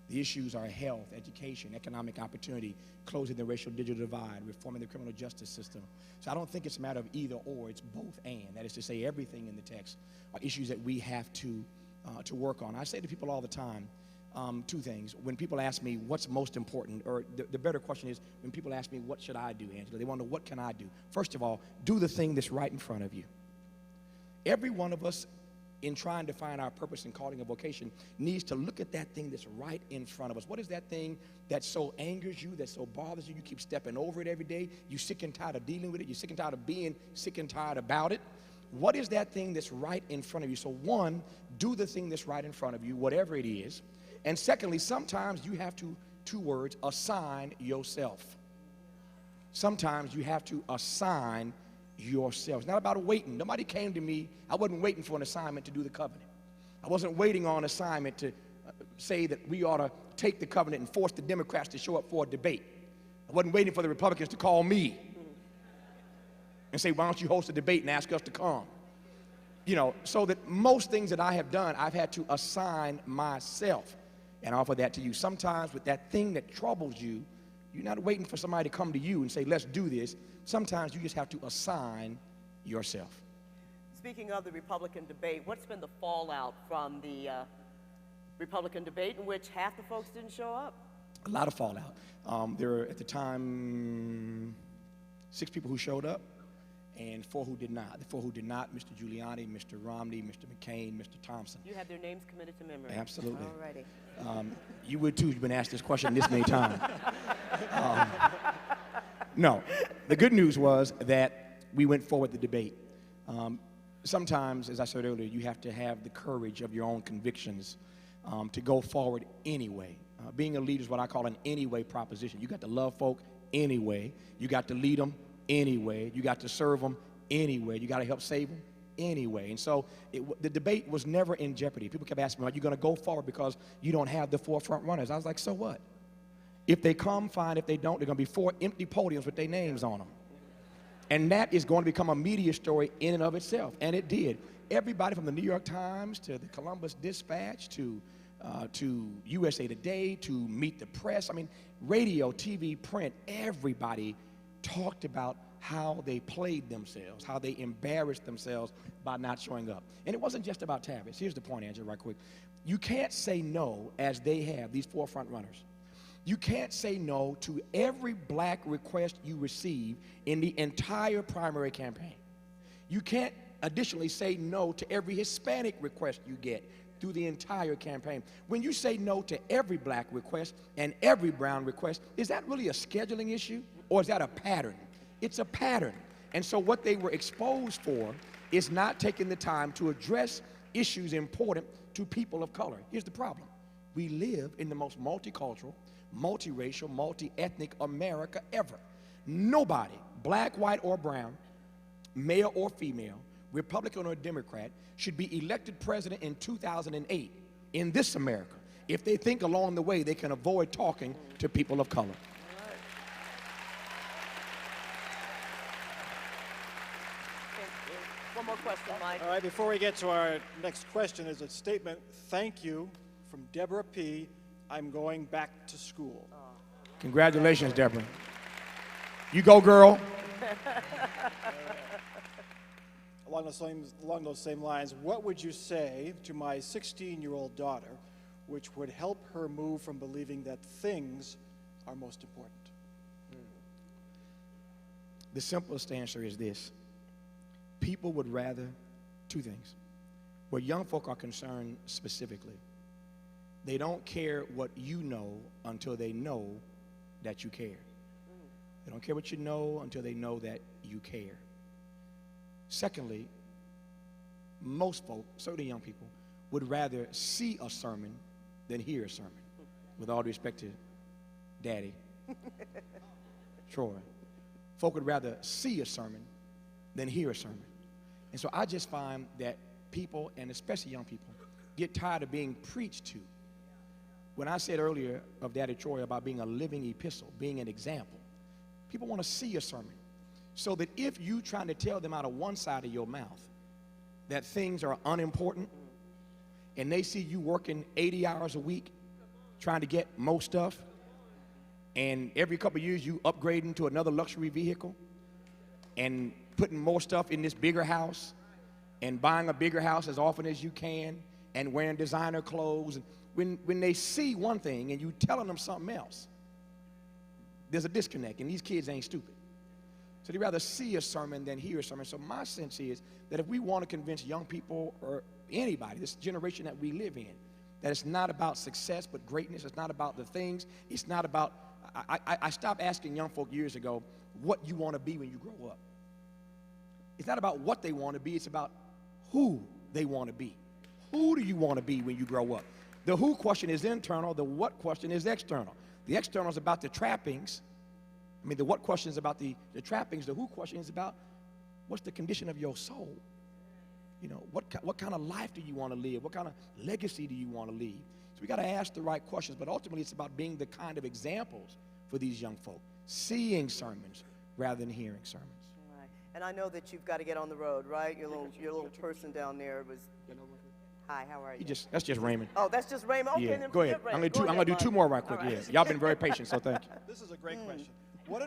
The issues are health, education, economic opportunity, closing the racial digital divide, reforming the criminal justice system. So I don't think it's a matter of either or, it's both and. That is to say, everything in the text are issues that we have to work on. I say to people all the time, two things. When people ask me what's most important, or the better question is when people ask me what should I do, Angela, they want to know what can I do. First of all, do the thing that's right in front of you. Every one of us, in trying to find our purpose and calling a vocation, needs to look at that thing that's right in front of us. What is that thing that so angers you, that so bothers you, you keep stepping over it every day, you're sick and tired of dealing with it, you're sick and tired of being sick and tired about it? What is that thing that's right in front of you? So one, do the thing that's right in front of you, whatever it is. And secondly, sometimes you have to, two words, assign yourself. Sometimes you have to assign yourself. It's not about waiting. Nobody came to me. I wasn't waiting for an assignment to do the covenant. I wasn't waiting on an assignment to say that we ought to take the covenant and force the Democrats to show up for a debate. I wasn't waiting for the Republicans to call me and say, why don't you host a debate and ask us to come? You know, so that most things that I have done, I've had to assign myself and offer that to you. Sometimes with that thing that troubles you, you're not waiting for somebody to come to you and say, let's do this. Sometimes you just have to assign yourself. Speaking of the Republican debate, what's been the fallout from the Republican debate in which half the folks didn't show up? A lot of fallout. There were, at the time, 6 people who showed up and 4 who did not. The 4 who did not, Mr. Giuliani, Mr. Romney, Mr. McCain, Mr. Thompson. You have their names committed to memory. Absolutely. All righty. You would too. You've been asked this question this many times. No. The good news was that we went forward with the debate. Sometimes, as I said earlier, you have to have the courage of your own convictions to go forward anyway. Being a leader is what I call an anyway proposition. You got to love folk anyway. You got to lead them anyway. You got to serve them anyway. You got to help save them anyway. And so the debate was never in jeopardy. People kept asking me, are you going to go forward because you don't have the 4 front runners? I was like, so what? If they come, fine. If they don't, there are going to be 4 empty podiums with their names on them. And that is going to become a media story in and of itself. And it did. Everybody from the New York Times to the Columbus Dispatch to USA Today to Meet the Press, I mean, radio, TV, print, everybody talked about how they played themselves, how they embarrassed themselves by not showing up. And it wasn't just about Tavis. Here's the point, Angela, right quick. You can't say no, as they have, these 4 front runners. You can't say no to every black request you receive in the entire primary campaign. You can't additionally say no to every Hispanic request you get through the entire campaign. When you say no to every black request and every brown request, is that really a scheduling issue or is that a pattern? It's a pattern. And so what they were exposed for is not taking the time to address issues important to people of color. Here's the problem. We live in the most multicultural, multiracial, multi-ethnic America ever. Nobody, black, white, or brown, male or female, Republican or Democrat, should be elected president in 2008 in this America if they think along the way they can avoid talking to people of color. One more question, Mike. All right, before we get to our next question, there's a statement, thank you, from Deborah P. I'm going back to school. Congratulations, Deborah. You go, girl. along those same lines, what would you say to my 16-year-old daughter, which would help her move from believing that things are most important? The simplest answer is this. People would rather two things. Where young folk are concerned specifically, they don't care what you know until they know that you care. They don't care what you know until they know that you care. Secondly, most folk, certainly young people, would rather see a sermon than hear a sermon. With all due respect to Daddy, Troy. Folk would rather see a sermon than hear a sermon. And so I just find that people, and especially young people, get tired of being preached to. When I said earlier of Daddy Troy about being a living epistle, being an example, people want to see a sermon. So that if you trying to tell them out of one side of your mouth that things are unimportant, and they see you working 80 hours a week trying to get more stuff, and every couple of years you upgrading to another luxury vehicle and putting more stuff in this bigger house and buying a bigger house as often as you can and wearing designer clothes. And when they see one thing and you telling them something else, there's a disconnect, and these kids ain't stupid. So they'd rather see a sermon than hear a sermon. So my sense is that if we want to convince young people or anybody, this generation that we live in, that it's not about success but greatness, it's not about the things, it's not about, I stopped asking young folk years ago what you want to be when you grow up. It's not about what they want to be, it's about who they want to be. Who do you want to be when you grow up? The who question is internal, the what question is external. The external is about the trappings. I mean, the what question is about the trappings. The who question is about what's the condition of your soul. You know, what kind of life do you want to live? What kind of legacy do you want to leave? So we got to ask the right questions, but ultimately it's about being the kind of examples for these young folk, seeing sermons rather than hearing sermons. Right. And I know that you've got to get on the road, right? Your little person down there was. Hi, how are you? That's just Raymond. Oh, that's just Raymond. Okay, yeah, then go ahead. I'm gonna do two more right quick. Right. Yes, y'all been very patient, so thank you. This is a great question. What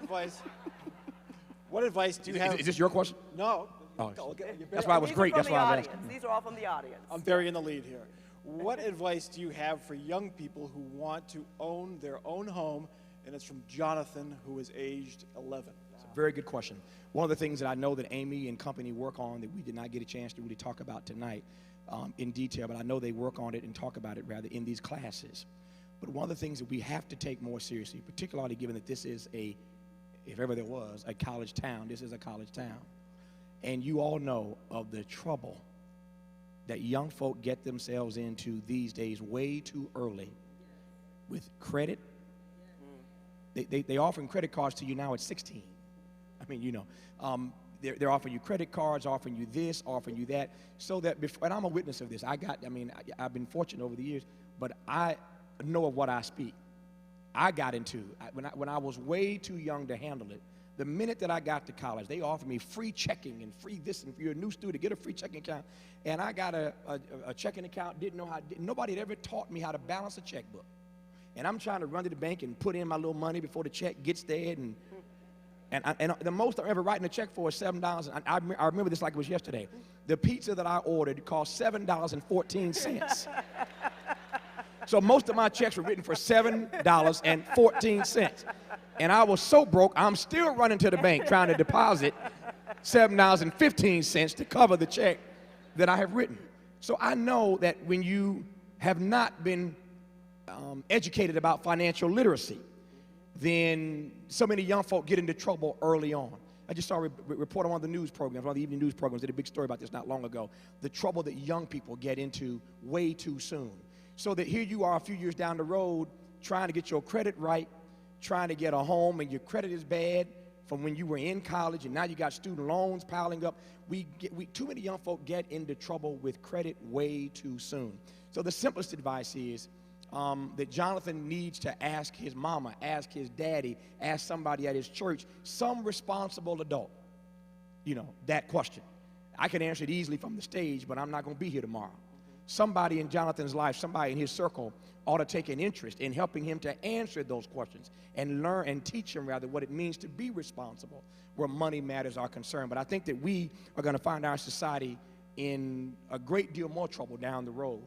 advice do you have? Is this your question? No. Oh, Okay, that's why it was great. That's why I was asking. These are all from the audience. I'm burying the lead here. What advice do you have for young people who want to own their own home? And it's from Jonathan, who is aged 11. It's a very good question. One of the things that I know that Amy and company work on that we did not get a chance to really talk about tonight in detail, but I know they work on it and talk about it rather in these classes. But one of the things that we have to take more seriously, particularly given that this is if ever there was, a college town, this is a college town. And you all know of the trouble that young folk get themselves into these days way too early with credit. They offering credit cards to you now at 16. I mean, you know, they're offering you credit cards, offering you this, offering you that, so that before, and I'm a witness of this. I've been fortunate over the years, but I know of what I speak. I got into, when I was way too young to handle it, the minute that I got to college, they offered me free checking and free this, and if you're a new student, get a free checking account. And I got a checking account, didn't know how, nobody had ever taught me how to balance a checkbook. And I'm trying to run to the bank and put in my little money before the check gets there, and the most I'm ever writing a check for is $7. And I remember this like it was yesterday. The pizza that I ordered cost $7.14. So most of my checks were written for $7.14. And I was so broke, I'm still running to the bank trying to deposit $7.15 to cover the check that I have written. So I know that when you have not been educated about financial literacy, then so many young folk get into trouble early on. I just saw a report on one of the news programs, one of the evening news programs, did a big story about this not long ago, the trouble that young people get into way too soon. So that here you are a few years down the road trying to get your credit right, trying to get a home, and your credit is bad from when you were in college, and now you got student loans piling up. Too many young folk get into trouble with credit way too soon. So the simplest advice is that Jonathan needs to ask his mama, ask his daddy, ask somebody at his church, some responsible adult, you know, that question. I can answer it easily from the stage, but I'm not going to be here tomorrow. somebody in Jonathan's life, somebody in his circle ought to take an interest in helping him to answer those questions and learn and teach him rather what it means to be responsible where money matters are concerned. But I think that we are going to find our society in a great deal more trouble down the road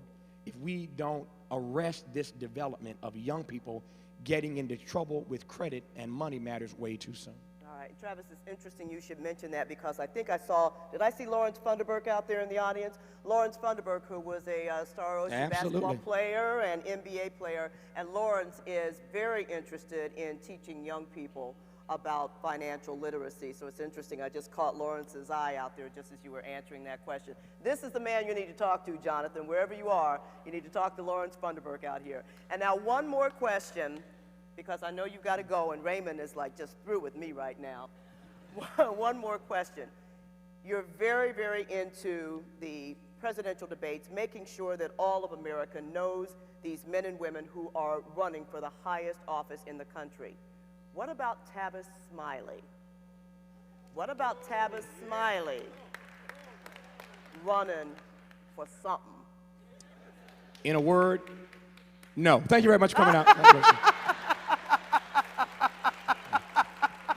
if we don't arrest this development of young people getting into trouble with credit and money matters way too soon. All right, Travis, it's interesting you should mention that because I think I saw, did I see Lawrence Funderburk out there in the audience? Lawrence Funderburk, who was a Star Ocean basketball player and NBA player, and Lawrence is very interested in teaching young people about financial literacy. So it's interesting, I just caught Lawrence's eye out there just as you were answering that question. This is the man you need to talk to, Jonathan. Wherever you are, you need to talk to Lawrence Funderburk out here. And now one more question, because I know you've got to go, and Raymond is like just through with me right now. One more question. You're very, very into the presidential debates, making sure that all of America knows these men and women who are running for the highest office in the country. What about Tavis Smiley? What about Tavis Smiley running for something? In a word, no. Thank you very much for coming out.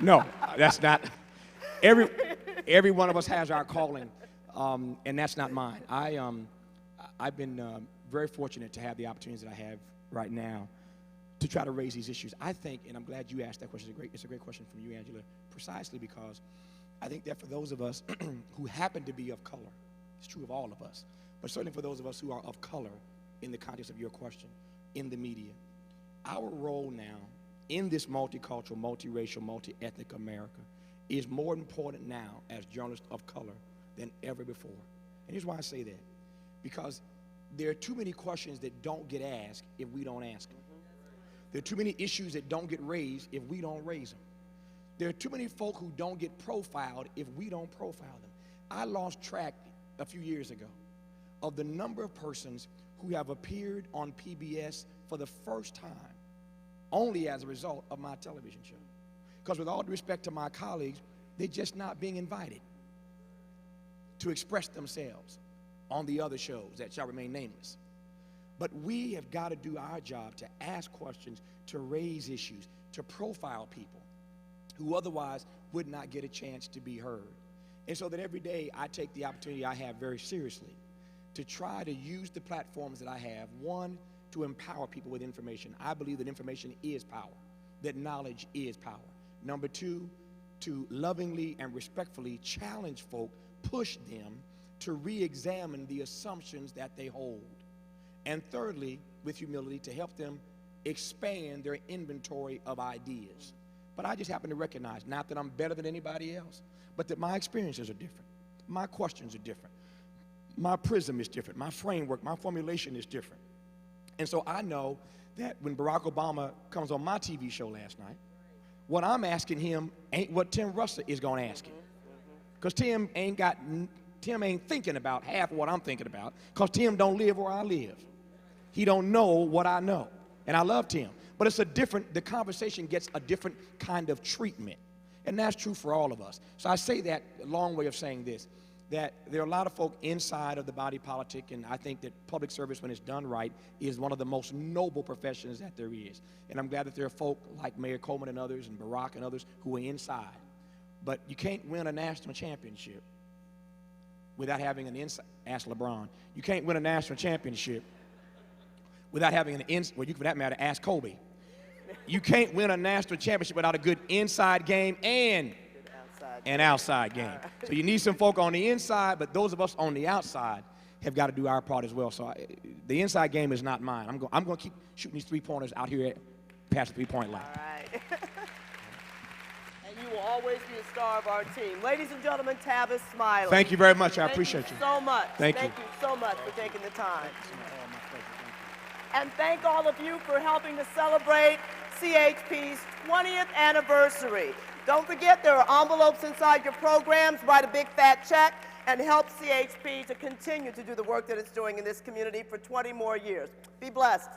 No, that's not. Every one of us has our calling, and that's not mine. I've been very fortunate to have the opportunities that I have right now to try to raise these issues. I think, and I'm glad you asked that question, it's a great question from you, Angela, precisely because I think that for those of us who happen to be of color, it's true of all of us, but certainly for those of us who are of color in the context of your question, in the media, our role now in this multicultural, multiracial, multi-ethnic America is more important now as journalists of color than ever before. And here's why I say that. Because there are too many questions that don't get asked if we don't ask them. There are too many issues that don't get raised if we don't raise them. There are too many folk who don't get profiled if we don't profile them. I lost track a few years ago of the number of persons who have appeared on PBS for the first time only as a result of my television show. Because with all due respect to my colleagues, they're just not being invited to express themselves on the other shows that shall remain nameless. But we have got to do our job to ask questions, to raise issues, to profile people who otherwise would not get a chance to be heard. And so that every day I take the opportunity I have very seriously to try to use the platforms that I have, one, to empower people with information. I believe that information is power, that knowledge is power. Number two, to lovingly and respectfully challenge folk, push them to re-examine the assumptions that they hold. And thirdly, with humility, to help them expand their inventory of ideas. But I just happen to recognize, not that I'm better than anybody else, but that my experiences are different. My questions are different. My prism is different. My framework, my formulation is different. And so I know that when Barack Obama comes on my TV show last night, what I'm asking him ain't what Tim Russell is going to ask him. Because Tim ain't thinking about half of what I'm thinking about, because Tim don't live where I live. He don't know what I know. And I love Tim. But it's the conversation gets a different kind of treatment. And that's true for all of us. So I say that, a long way of saying this, that there are a lot of folk inside of the body politic, and I think that public service, when it's done right, is one of the most noble professions that there is. And I'm glad that there are folk like Mayor Coleman and others, and Barack and others, who are inside. But you can't win a national championship without having an inside. Ask LeBron. You can't win a national championship without having an inside. Well, you can, for that matter, ask Kobe. You can't win a national championship without a good inside game and an outside game. So you need some folk on the inside, but those of us on the outside have got to do our part as well. So the inside game is not mine. I'm going to keep shooting these three-pointers out here past the three-point line. All right. And you will always be a star of our team. Ladies and gentlemen, Tavis Smiley. Thank you very much. I appreciate you. Thank you so much. Thank you. Thank you so much for taking the time. And thank all of you for helping to celebrate CHP's 20th anniversary. Don't forget, there are envelopes inside your programs. Write a big fat check and help CHP to continue to do the work that it's doing in this community for 20 more years. Be blessed.